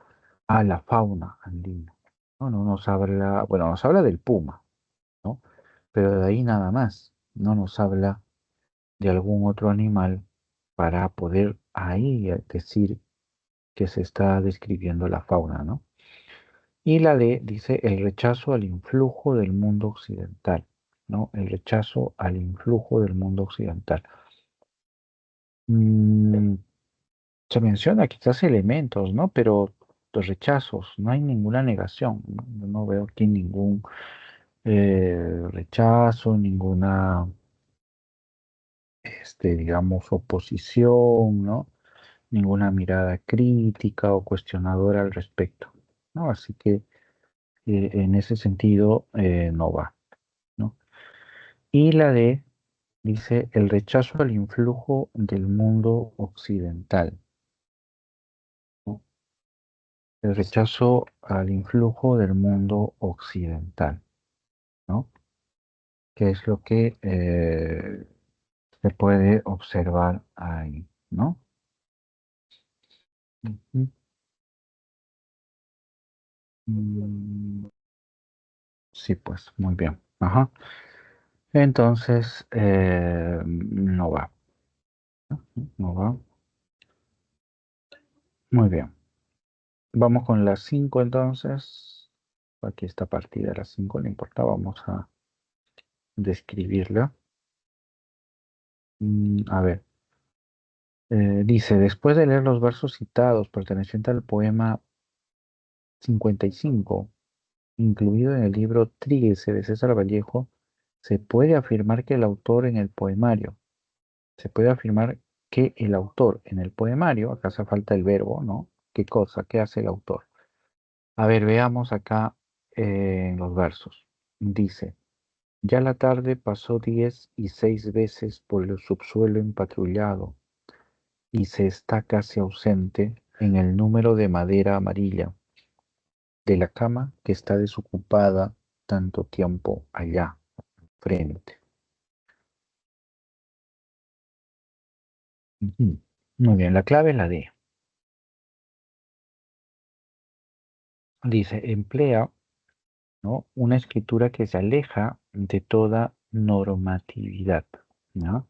[SPEAKER 1] a la fauna andina, ¿no? No nos habla, bueno, nos habla del puma, ¿no? Pero de ahí nada más, no nos habla de algún otro animal para poder ahí decir que se está describiendo la fauna, ¿no? Y la D dice el rechazo al influjo del mundo occidental, ¿no? El rechazo al influjo del mundo occidental. Mm, Se menciona quizás elementos, ¿no? Pero los rechazos, no hay ninguna negación, ¿no? Yo no veo aquí ningún rechazo, ninguna, digamos, oposición, ¿no? Ninguna mirada crítica o cuestionadora al respecto, ¿no? Así que en ese sentido no va, ¿no? Y la D dice el rechazo al influjo del mundo occidental, ¿no? El rechazo al influjo del mundo occidental, ¿no? Que es lo que se puede observar ahí, ¿no? Ujú. Mm, sí, pues, muy bien. Ajá. Entonces, no va, no va. Muy bien. Vamos con las 5 entonces. Aquí está partida las 5, no importa, vamos a describirla. A ver, dice, después de leer los versos citados pertenecientes al poema 55, incluido en el libro Tríguese de César Vallejo, se puede afirmar que el autor en el poemario, se puede afirmar que el autor en el poemario, acá hace falta el verbo, ¿no? ¿Qué cosa? ¿Qué hace el autor? A ver, veamos acá en los versos. Dice, ya la tarde pasó 10 y 6 veces por el subsuelo empatrullado y se está casi ausente en el número de madera amarilla de la cama que está desocupada tanto tiempo allá frente. Ujú. Muy bien, la clave es la D. Dice, emplea, ¿no? Una escritura que se aleja de toda normatividad, ¿no?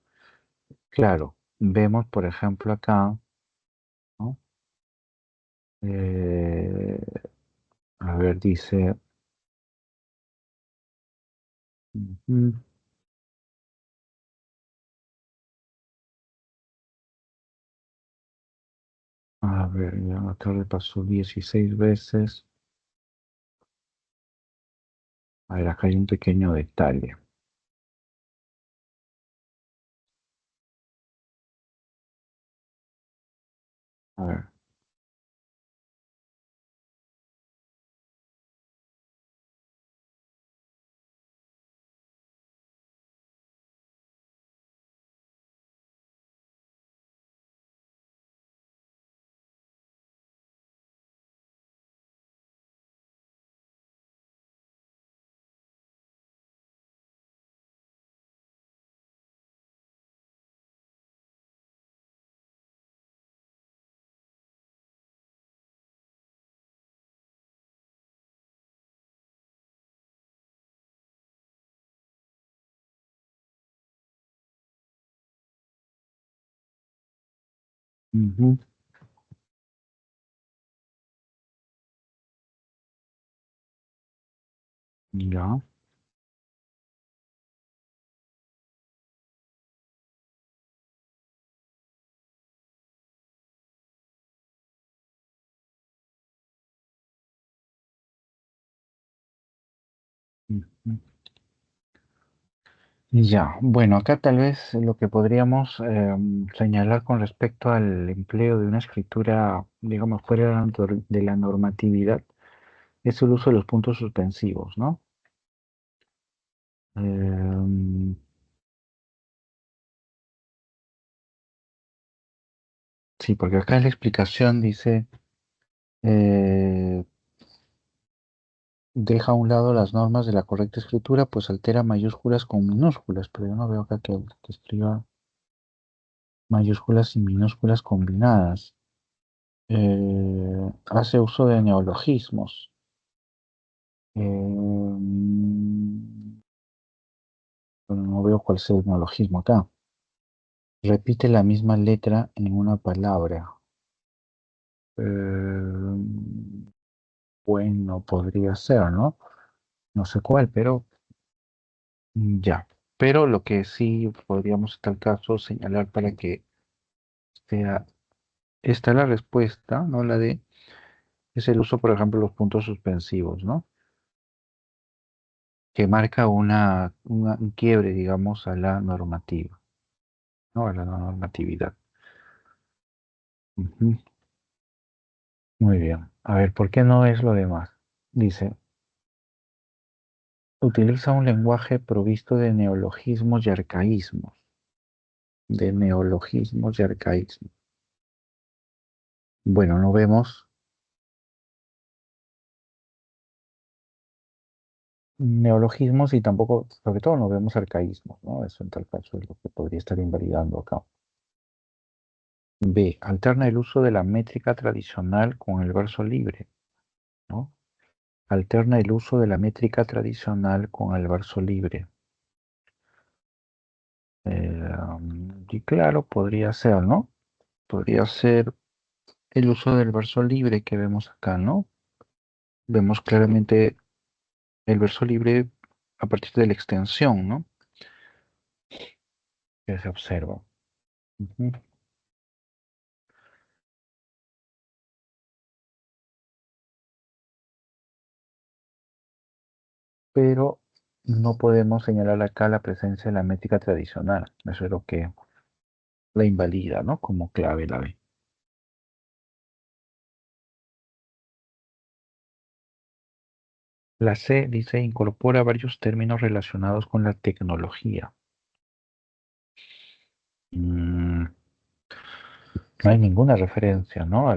[SPEAKER 1] Claro, vemos, por ejemplo, acá, ¿no? Eh, a ver, dice, Ujú. A ver, ya acá repasó 16 veces. A ver, acá hay un pequeño detalle. A ver. Ujú. Ya. Ujú. Ya, bueno, acá tal vez lo que podríamos señalar con respecto al empleo de una escritura, digamos, fuera de la normatividad, es el uso de los puntos suspensivos, ¿no? Em, sí, porque acá en la explicación dice, eh, deja a un lado las normas de la correcta escritura, pues altera mayúsculas con minúsculas, pero yo no veo acá que escriba mayúsculas y minúsculas combinadas. Hace uso de neologismos. Bueno, no veo cuál es el neologismo acá. Repite la misma letra en una palabra. Eh, bueno, podría ser, ¿no? No sé cuál, pero ya. Pero lo que sí podríamos en tal caso señalar para que sea esta la respuesta, ¿no? La de es el uso, por ejemplo, de los puntos suspensivos, ¿no? Que marca un quiebre, digamos, a la normativa, ¿no? A la normatividad. Ujú. Muy bien. A ver, ¿por qué no es lo demás? Dice, utiliza un lenguaje provisto de neologismos y arcaísmos. De neologismos y arcaísmos. Bueno, no vemos neologismos y tampoco, sobre todo, no vemos arcaísmos, ¿no? Eso en tal caso es lo que podría estar invalidando acá. B. Alterna el uso de la métrica tradicional con el verso libre, ¿no? Alterna el uso de la métrica tradicional con el verso libre. Y claro, podría ser, ¿no? Podría ser el uso del verso libre que vemos acá, ¿no? Vemos claramente el verso libre a partir de la extensión, ¿no? Que se observa. Ujú. Pero no podemos señalar acá la presencia de la métrica tradicional. Eso es lo que la invalida, ¿no? Como clave la B. La C dice incorpora varios términos relacionados con la tecnología. Mm, no hay ninguna referencia, ¿no? A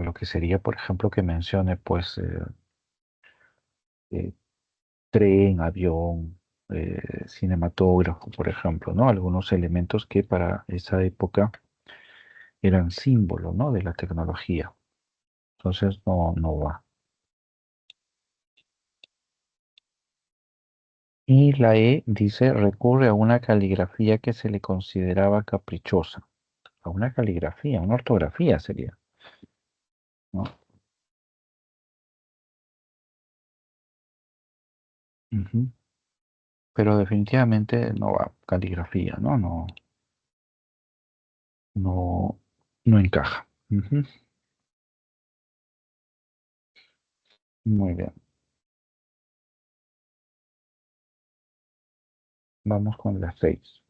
[SPEAKER 1] lo que sería, por ejemplo, que mencione, pues, eh, tren, avión, cinematógrafo, por ejemplo, ¿no? Algunos elementos que para esa época eran símbolo, ¿no? De la tecnología. Entonces no va. Y la E dice recurre a una caligrafía que se le consideraba caprichosa. A una caligrafía, una ortografía sería, ¿no? Ujú. pero definitivamente no va caligrafía, ¿no? No, no, no encaja. Ujú. Muy bien. Vamos con las 6.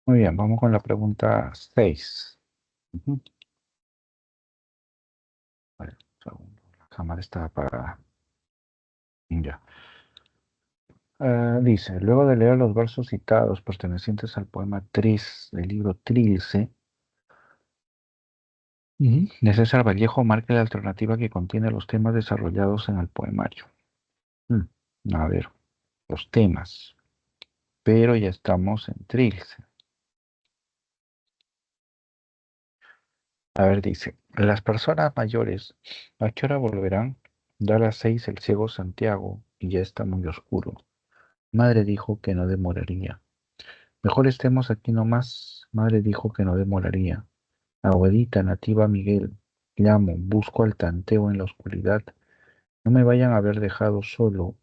[SPEAKER 1] Muy bien, vamos con la pregunta 6. Ujú. Vale, un segundo, la cámara está apagada. Ya. Dice, luego de leer los versos citados pertenecientes al poema 3 del libro Trilce, de César Vallejo, marca la alternativa que contiene los temas desarrollados en el poemario. A ver, los temas, pero ya estamos en Trilce. A ver, dice, las personas mayores, ¿a qué hora volverán? Da las 6 el ciego Santiago y ya está muy oscuro. Madre dijo que no demoraría. Mejor estemos aquí nomás. Madre dijo que no demoraría. Abuelita, nativa Miguel, llamo, busco al tanteo en la oscuridad. No me vayan a haber dejado solo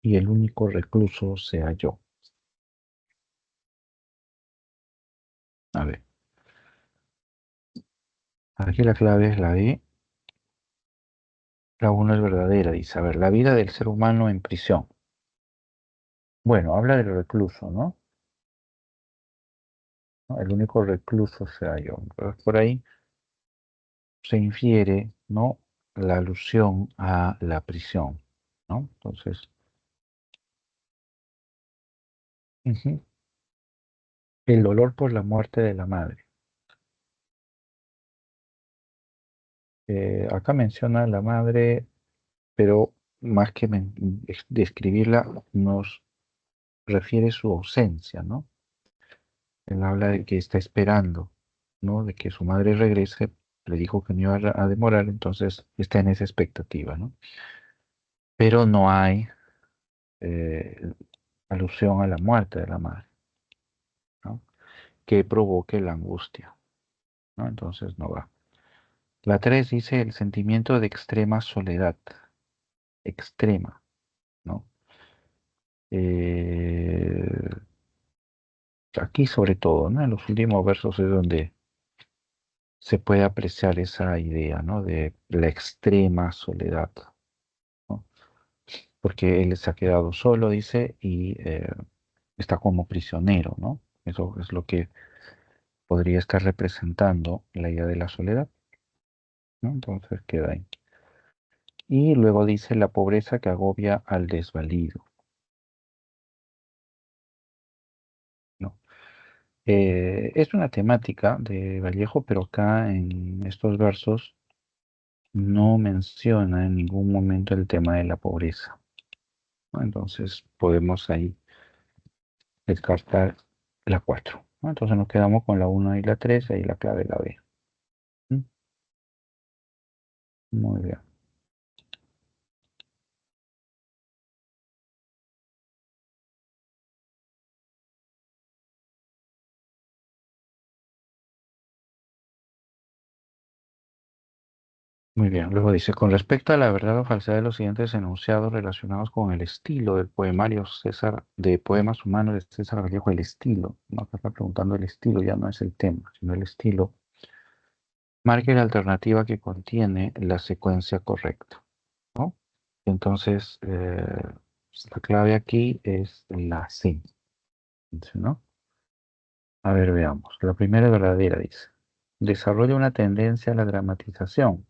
[SPEAKER 1] y el único recluso sea yo. A ver, aquí la clave es la E. La 1 es verdadera, dice. A ver, la vida del ser humano en prisión. Bueno, habla del recluso, ¿no? ¿No? El único recluso sea yo. Entonces, por ahí se infiere, ¿no? La alusión a la prisión, ¿no? Entonces, ujú. El dolor por la muerte de la madre. Acá menciona a la madre, pero más que describirla, nos refiere su ausencia, ¿no? Él habla de que está esperando, ¿no? De que su madre regrese, le dijo que no iba a demorar, entonces está en esa expectativa, ¿no? Pero no hay eh, alusión a la muerte de la madre, ¿no? Que provoque la angustia, ¿no? Entonces no va. La 3 dice el sentimiento de extrema soledad, extrema, ¿no? Eh, Aquí sobre todo, ¿no? En los últimos versos es donde se puede apreciar esa idea, ¿no? De la extrema soledad, ¿no? Porque él se ha quedado solo, dice, y está como prisionero, ¿no? Eso es lo que podría estar representando la idea de la soledad, ¿no? Entonces queda ahí. Y luego dice la pobreza que agobia al desvalido, ¿no? Es una temática de Vallejo, pero acá en estos versos no menciona en ningún momento el tema de la pobreza, ¿no? Entonces podemos ahí descartar la 4, ¿no? Entonces nos quedamos con la 1 y la 3, ahí la clave la B. ¿Mm? Muy bien. Muy bien. Luego dice, con respecto a la verdad o falsedad de los siguientes enunciados relacionados con el estilo del poemario César, de poemas humanos de César Vallejo, el estilo, ¿no? Acá está preguntando el estilo, ya no es el tema, sino el estilo. Marque la alternativa que contiene la secuencia correcta, ¿no? Entonces, la clave aquí es la C, ¿no? A ver, veamos. La primera verdadera dice, desarrolla una tendencia a la dramatización.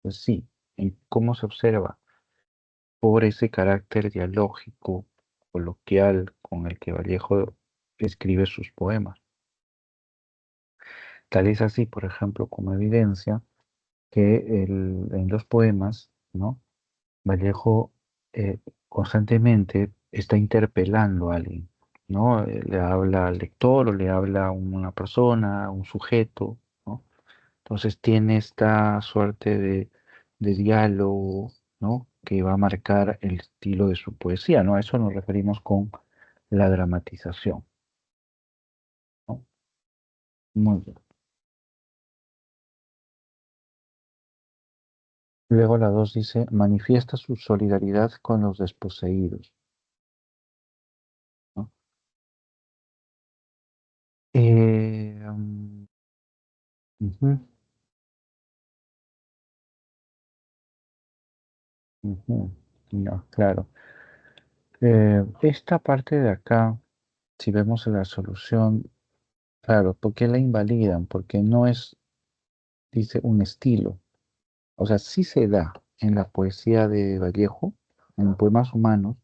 [SPEAKER 1] Pues sí, ¿y cómo se observa? Por ese carácter dialógico, coloquial con el que Vallejo escribe sus poemas. Tal es así, por ejemplo, como evidencia que en los poemas, ¿no? Vallejo constantemente está interpelando a alguien, ¿no? Le habla al lector o le habla a una persona, a un sujeto, ¿no? Entonces tiene esta suerte de diálogo, ¿no? Que va a marcar el estilo de su poesía, ¿no? A eso nos referimos con la dramatización, ¿no? Muy bien. Luego la 2 dice, manifiesta su solidaridad con los desposeídos, ¿no? Ujú, ujú, no, claro. Esta parte de acá, si vemos la solución, claro, ¿por qué la invalidan? Porque no es, dice, un estilo. O sea, sí se da en la poesía de Vallejo, en poemas humanos,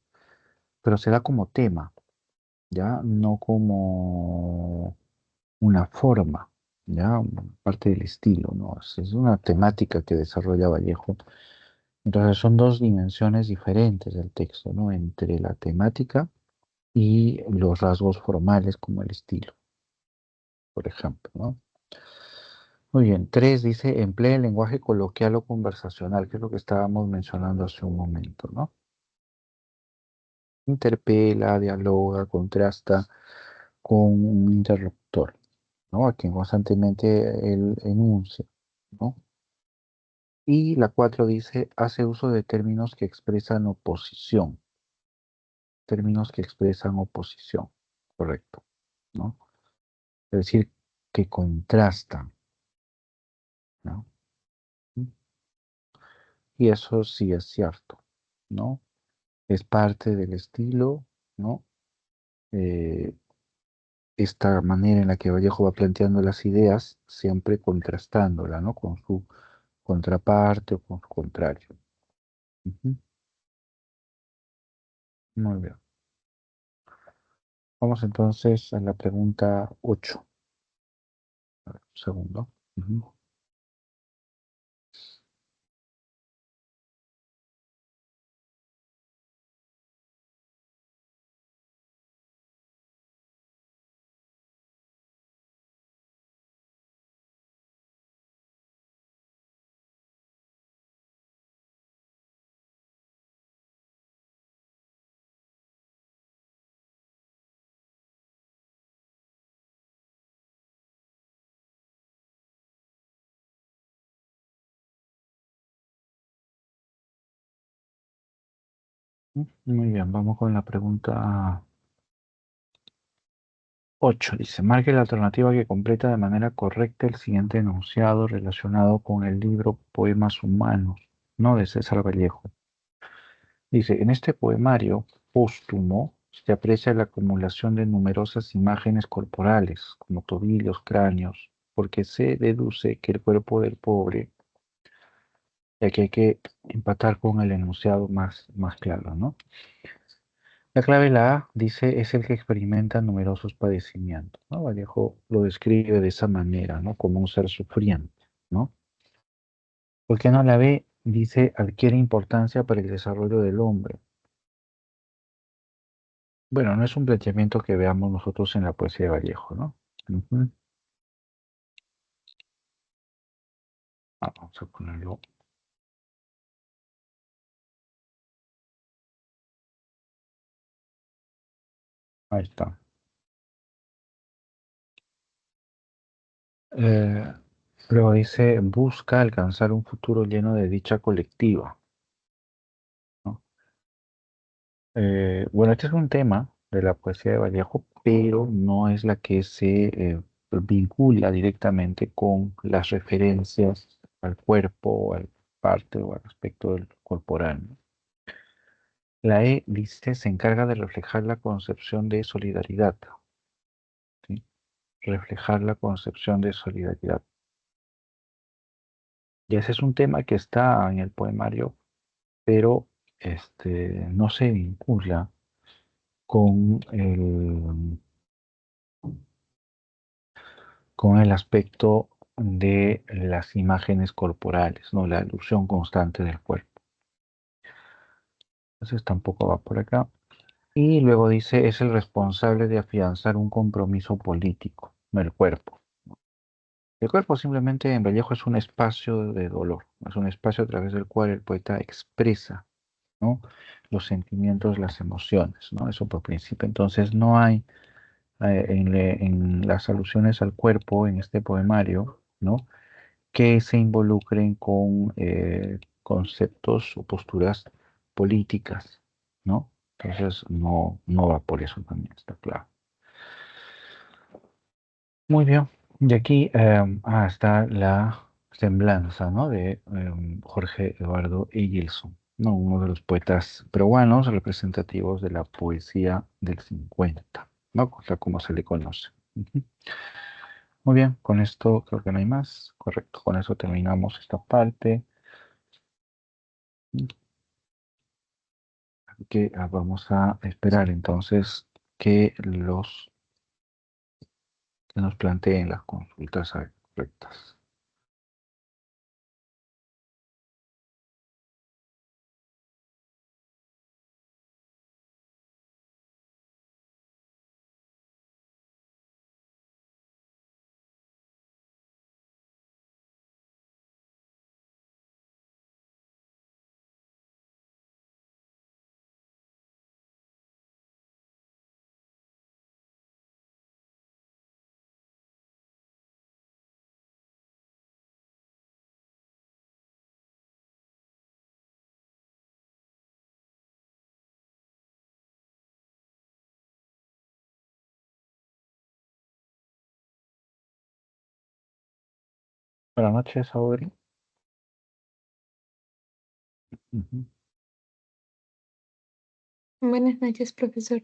[SPEAKER 1] pero se da como tema, ¿ya? No como una forma, ¿ya? Parte del estilo, ¿no? Es una temática que desarrolla Vallejo. Entonces son dos dimensiones diferentes del texto, ¿no? Entre la temática y los rasgos formales como el estilo, por ejemplo, ¿no? Muy bien, 3 dice, emplea el lenguaje coloquial o conversacional, que es lo que estábamos mencionando hace un momento, ¿no? Interpela, dialoga, contrasta con un interlocutor, ¿no? A quien constantemente él enuncia, ¿no? Y la 4 dice, hace uso de términos que expresan oposición, correcto, ¿no? Es decir, que contrastan, ¿no? Y eso sí es cierto, ¿no? Es parte del estilo, ¿no? Eh, esta manera en la que Vallejo va planteando las ideas, siempre contrastándola, ¿no? Con su contraparte o con su contrario. Ujú. Muy bien. Vamos entonces a la pregunta 8. A ver, un segundo. Ujú. Muy bien, vamos con la pregunta 8. Dice, marque la alternativa que completa de manera correcta el siguiente enunciado relacionado con el libro Poemas Humanos, ¿no? De César Vallejo. Dice, en este poemario póstumo se aprecia la acumulación de numerosas imágenes corporales, como tobillos, cráneos, porque se deduce que el cuerpo del pobre, ya que hay que empatar con el enunciado más claro, ¿no? La clave, la A, dice, es el que experimenta numerosos padecimientos, ¿no? Vallejo lo describe de esa manera, ¿no? Como un ser sufriente, ¿no? ¿Por qué no la B? Dice, adquiere importancia para el desarrollo del hombre. Bueno, no es un planteamiento que veamos nosotros en la poesía de Vallejo, ¿no? Ujú. Vamos a ponerlo. Ahí está. Eh, Luego dice, busca alcanzar un futuro lleno de dicha colectiva, ¿no? Bueno, este es un tema de la poesía de Vallejo, pero no es la que se vincula directamente con las referencias al cuerpo, al parte o al aspecto del corporal, ¿no? La E dice, se encarga de reflejar la concepción de solidaridad, ¿sí? reflejar la concepción de solidaridad. Y ese es un tema que está en el poemario, pero no se vincula con el aspecto de las imágenes corporales, ¿no? La alusión constante del cuerpo. Entonces tampoco va por acá. Y luego dice, es el responsable de afianzar un compromiso político, no el cuerpo. El cuerpo simplemente en Vallejo es un espacio de dolor, es un espacio a través del cual el poeta expresa, ¿no? Los sentimientos, las emociones, ¿no? Eso por principio. Entonces no hay en las alusiones al cuerpo en este poemario, ¿no? Que se involucren con conceptos o posturas políticas, ¿no? Entonces no va por eso también, está claro. Muy bien. Y aquí está la semblanza, ¿no? De Jorge Eduardo Egilson, ¿no? Uno de los poetas peruanos representativos de la poesía del 50, ¿no? O sea, como se le conoce. Ujú. Muy bien, con esto creo que no hay más. Correcto, con eso terminamos esta parte. Que vamos a esperar entonces que que nos planteen las consultas correctas. Buenas noches, Audrey. Ujú.
[SPEAKER 2] Buenas noches, profesor.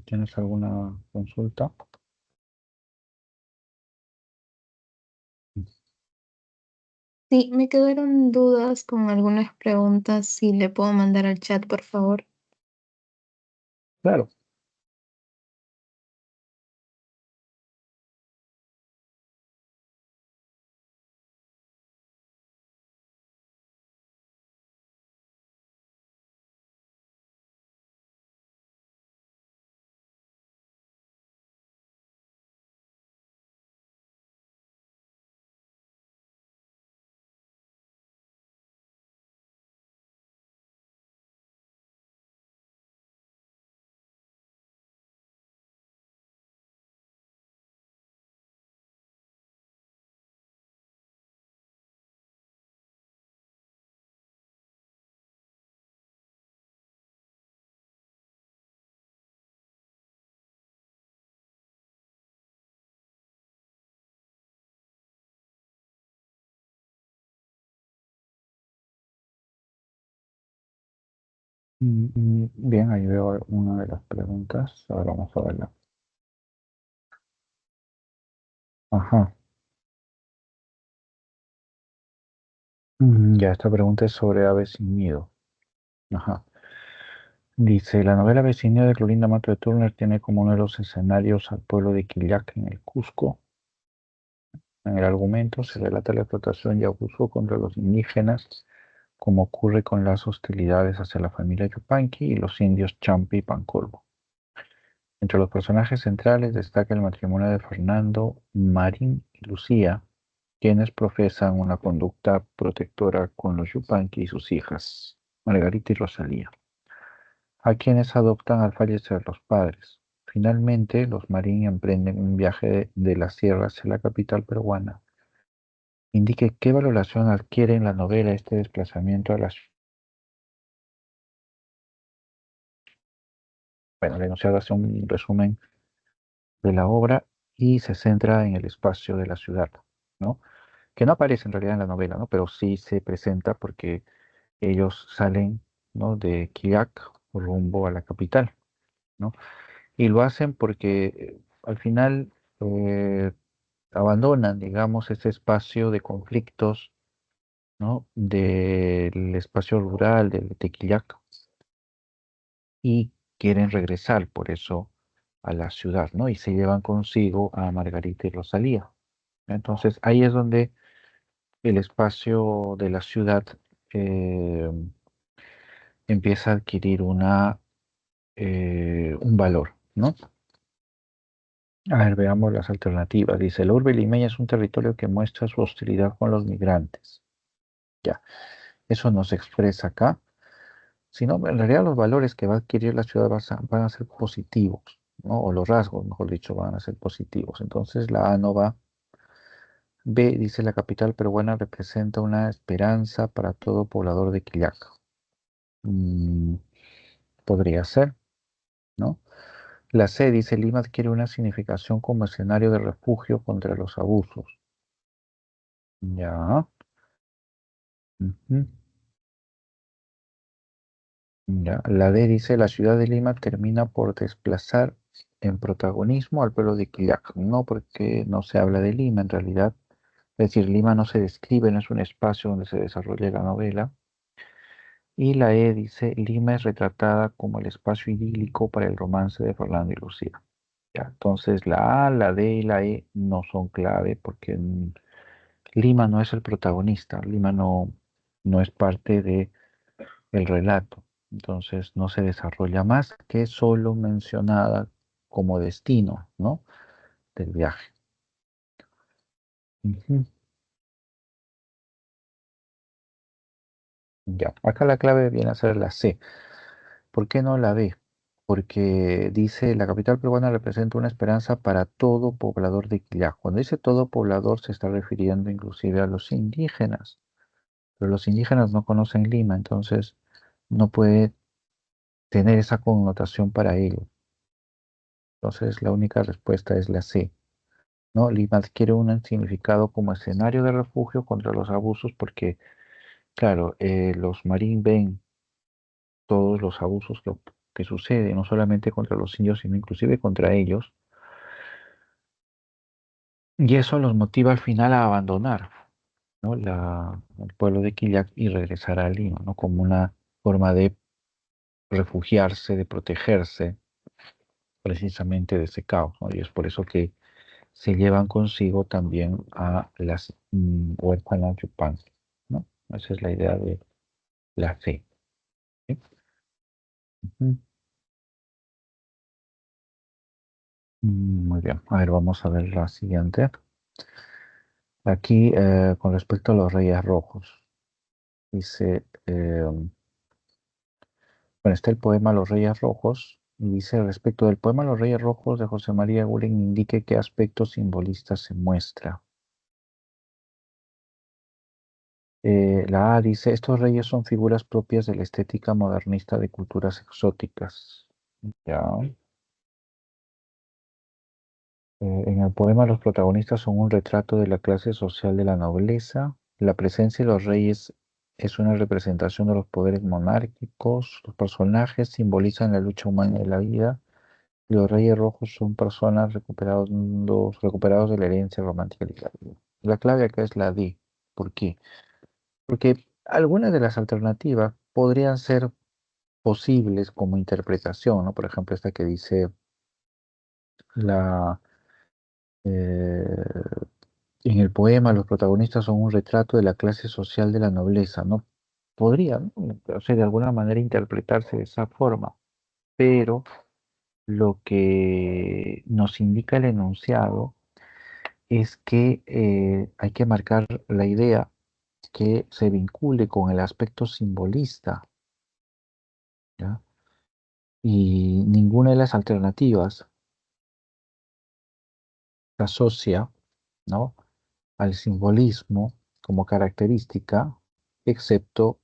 [SPEAKER 1] ¿Tienes alguna consulta?
[SPEAKER 2] Sí, me quedaron dudas con algunas preguntas. Si le puedo mandar al chat, por favor.
[SPEAKER 1] Claro. Bien, ahí veo una de las preguntas. Ahora vamos a verla. Ajá. Ya, esta pregunta es sobre Aves sin nido. Ajá. Dice, la novela Aves sin nido de Clorinda Mato de Turner tiene como uno de los escenarios al pueblo de Quillac en el Cusco. En el argumento se relata la explotación y abuso contra los indígenas, como ocurre con las hostilidades hacia la familia Yupanqui y los indios Champi y Pancorbo. Entre los personajes centrales destaca el matrimonio de Fernando Marín y Lucía, quienes profesan una conducta protectora con los Yupanqui y sus hijas, Margarita y Rosalía, a quienes adoptan al fallecer los padres. Finalmente, los Marín emprenden un viaje de la sierra hacia la capital peruana. Indique qué valoración adquiere en la novela este desplazamiento a la ciudad. Bueno, el enunciado hace un resumen de la obra y se centra en el espacio de la ciudad, ¿no? Que no aparece en realidad en la novela, ¿no? Pero sí se presenta porque ellos salen, ¿no? De Quirac rumbo a la capital, ¿no? Y lo hacen porque al final eh, abandonan, digamos, ese espacio de conflictos, ¿no? Del espacio rural, del Tequillac, y quieren regresar por eso a la ciudad, ¿no? Y se llevan consigo a Margarita y Rosalía. Entonces ahí es donde el espacio de la ciudad eh, empieza a adquirir un valor, ¿no? A ver, veamos las alternativas. Dice, la urbe limeña es un territorio que muestra su hostilidad con los migrantes. Ya, eso no se expresa acá, sino en realidad los valores que va a adquirir la ciudad van a ser positivos, ¿no? O los rasgos, mejor dicho, van a ser positivos. Entonces la A no va. B dice, la capital peruana representa una esperanza para todo poblador de Quillaca. Mm, podría ser, ¿no? La C dice, Lima adquiere una significación como escenario de refugio contra los abusos. Ya. Ujú. Ya, la D dice, la ciudad de Lima termina por desplazar en protagonismo al pueblo de Quillac. No, porque no se habla de Lima en realidad. Es decir, Lima no se describe, no es un espacio donde se desarrolla la novela. Y la E dice, Lima es retratada como el espacio idílico para el romance de Fernando y Lucía. Ya, entonces la A, la D y la E no son clave porque Lima no es el protagonista. Lima no es parte de el relato. Entonces no se desarrolla más que solo mencionada como destino, ¿no? Del viaje. Ujú. Ya, acá la clave viene a ser la C. ¿Por qué no la B? Porque dice, la capital peruana representa una esperanza para todo poblador de Quillá. Cuando dice todo poblador se está refiriendo inclusive a los indígenas, pero los indígenas no conocen Lima, entonces no puede tener esa connotación para ellos. Entonces la única respuesta es la C. ¿No? Lima adquiere un significado como escenario de refugio contra los abusos porque, claro, los marín ven todos los abusos que suceden, no solamente contra los indios, sino inclusive contra ellos, y eso los motiva al final a abandonar, ¿no? El pueblo de Quillac y regresar a Lima, ¿no? Como una forma de refugiarse, de protegerse precisamente de ese caos, ¿no? Y es por eso que se llevan consigo también a las huérfanas yupanqui, ¿no? Esa es la idea de la fe. ¿Sí? Ujú. Muy bien. A ver, vamos a ver la siguiente. Aquí, con respecto a los Reyes Rojos, dice, bueno, está el poema Los Reyes Rojos, y dice, respecto del poema Los Reyes Rojos de José María Gulen, indique qué aspecto simbolista se muestra. La A dice, estos reyes son figuras propias de la estética modernista de culturas exóticas. Ya. En el poema los protagonistas son un retrato de la clase social de la nobleza. La presencia de los reyes es una representación de los poderes monárquicos. Los personajes simbolizan la lucha humana de la vida. Y los reyes rojos son personas recuperados de la herencia romántica de la vida. La clave acá es la D. ¿Por qué? Porque algunas de las alternativas podrían ser posibles como interpretación, ¿no? Por ejemplo, esta que dice la... eh, en el poema, los protagonistas son un retrato de la clase social de la nobleza, ¿no? Podría, ¿no? O sea, de alguna manera interpretarse de esa forma, pero lo que nos indica el enunciado es que hay que marcar la idea que se vincule con el aspecto simbolista, ¿ya? Y ninguna de las alternativas se asocia, ¿no? Al simbolismo como característica, excepto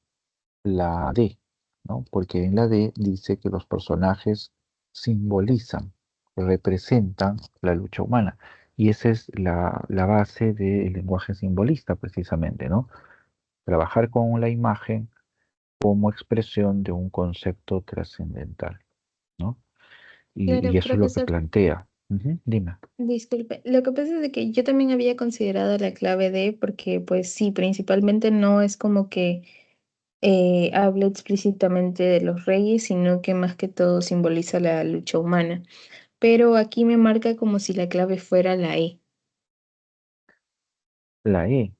[SPEAKER 1] la D, ¿no? Porque en la D dice que los personajes simbolizan, representan la lucha humana. Y esa es la base del lenguaje simbolista, precisamente, ¿no? Trabajar con la imagen como expresión de un concepto trascendental, ¿no? y
[SPEAKER 2] Claro,
[SPEAKER 1] eso es lo que
[SPEAKER 2] profesor,
[SPEAKER 1] plantea. Ujú, dime.
[SPEAKER 2] disculpe. Lo que pasa es de que yo también había considerado la clave D porque, pues sí, principalmente no es como que habla explícitamente de los reyes, sino que más que todo simboliza la lucha humana. Pero aquí me marca como si la clave fuera la E.
[SPEAKER 1] La E.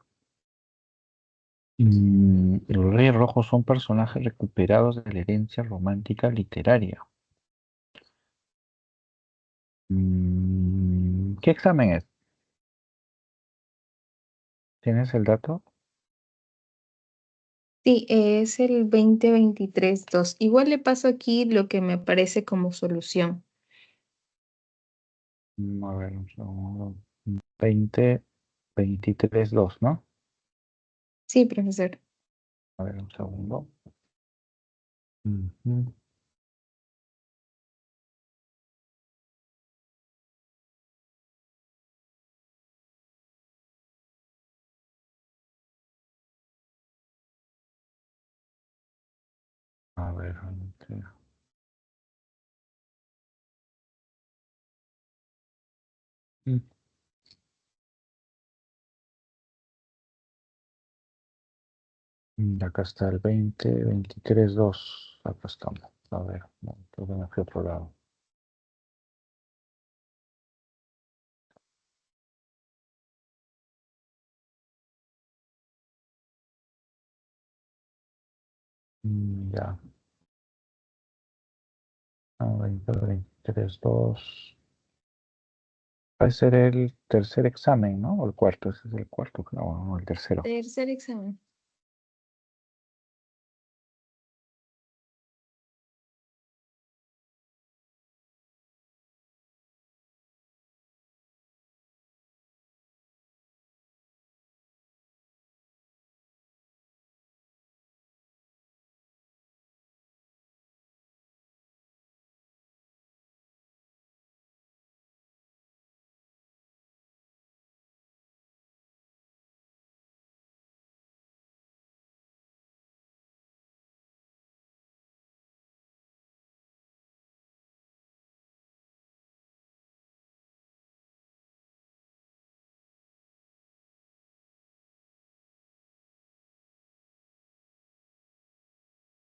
[SPEAKER 1] Los Reyes Rojos son personajes recuperados de la herencia romántica literaria. ¿Qué examen es? ¿Tienes el dato?
[SPEAKER 2] Sí, es el 2023-2. Igual le paso aquí lo que me aparece como solución.
[SPEAKER 1] A ver, un segundo. 20, 23, 2, ¿no?
[SPEAKER 2] Sí, profesor.
[SPEAKER 1] A ver, un segundo. Ujú. A ver, mm, acá está el 20, 23, 2. Acá estamos. A ver, no, creo que me fui a otro lado. Ya. 20, 23, 2. Va a ser el tercer examen, ¿no? O el cuarto. Ese es el cuarto, no, no, el tercero.
[SPEAKER 2] Tercer examen.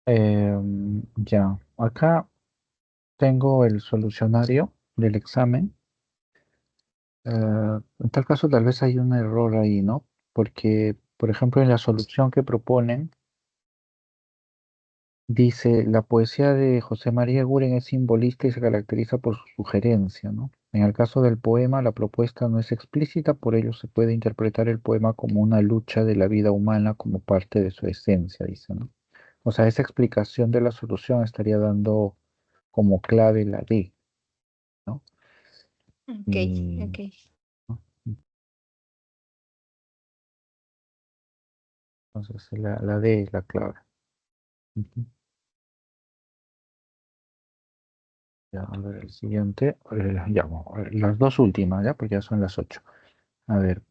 [SPEAKER 1] Ya. Acá tengo el solucionario del examen. En tal caso, tal vez hay un error ahí, ¿no? Porque, por ejemplo, en la solución que proponen, dice, la poesía de José María Guren es simbolista y se caracteriza por su sugerencia, ¿no? En el caso del poema, la propuesta no es explícita, por ello se puede interpretar el poema como una lucha de la vida humana como parte de su esencia, dice, ¿no? O sea, esa explicación de la solución estaría dando como clave la D, ¿no?
[SPEAKER 2] Ok,
[SPEAKER 1] Y,
[SPEAKER 2] ok.
[SPEAKER 1] ¿no? Entonces, la D es la clave. Ujú. Ya, a ver, el siguiente, ya, vamos a ver, las dos últimas, ya, porque ya son las 8. A ver,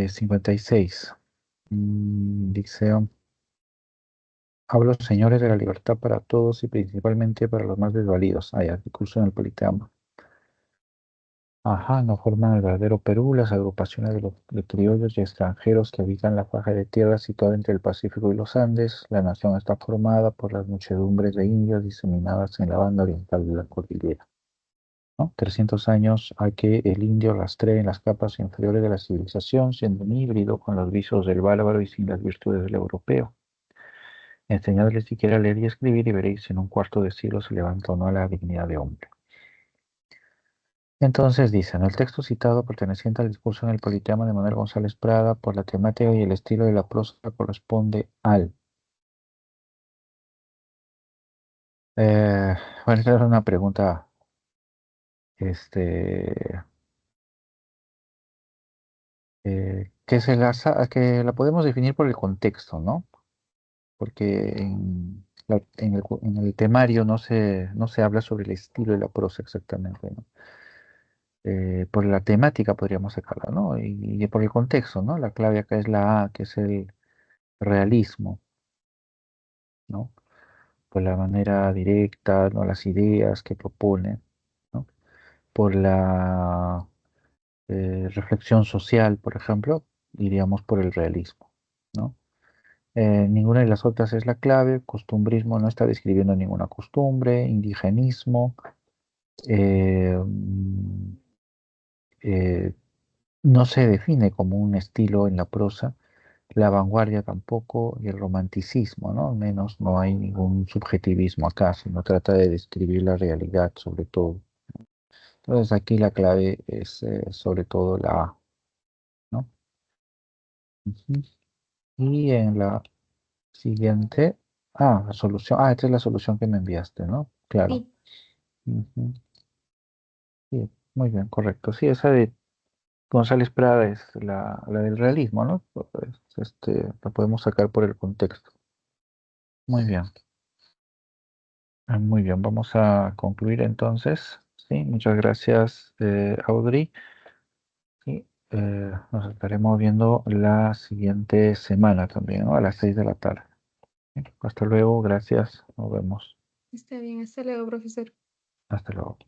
[SPEAKER 1] 56. Dice, hablo, señores, de la libertad para todos y principalmente para los más desvalidos. Ah, ya, discurso en el Politeama. Ajá, no forman el verdadero Perú las agrupaciones de criollos y extranjeros que habitan la faja de tierra situada entre el Pacífico y los Andes. La nación está formada por las muchedumbres de indios diseminadas en la banda oriental de la cordillera, ¿no? 300 años a que el indio rastree en las capas inferiores de la civilización, siendo un híbrido con los vicios del bárbaro y sin las virtudes del europeo. Enseñadle siquiera a leer y escribir y veréis si en un cuarto de siglo se levanta o no a la dignidad de hombre. Entonces dicen, el texto citado perteneciente al discurso en el Politeama de Manuel González Prada por la temática y el estilo de la prosa corresponde al... Eh, bueno, esta es una pregunta, este, que la podemos definir por el contexto, ¿no? Porque en el temario no se habla sobre el estilo de la prosa exactamente, ¿no? Por la temática podríamos sacarla, ¿no? Y por el contexto, ¿no? La clave acá es la A, que es el realismo, ¿no? Por la manera directa, ¿no? Las ideas que propone, ¿no? por la reflexión social, por ejemplo, iríamos por el realismo, ¿no? Ninguna de las otras es la clave. Costumbrismo no está describiendo ninguna costumbre. Indigenismo eh, eh, no se define como un estilo en la prosa. La vanguardia tampoco, y el romanticismo, ¿no? Al menos no hay ningún subjetivismo acá, sino trata de describir la realidad sobre todo. Entonces aquí la clave es sobre todo la A, ¿no? Ujú. Y en la siguiente, la solución, esta es la solución que me enviaste, ¿no? Claro.
[SPEAKER 2] Sí,
[SPEAKER 1] Ujú. Sí, muy bien, correcto. Sí, esa de González Prada es la del realismo, ¿no? Pues, la podemos sacar por el contexto. Muy bien. Muy bien, vamos a concluir entonces. Sí, muchas gracias, Audrey. Y nos estaremos viendo la siguiente semana también, ¿no? A las 6 de la tarde. ¿Sí? Hasta luego, gracias, nos vemos.
[SPEAKER 2] está bien. Hasta luego, profesor.
[SPEAKER 1] Hasta luego.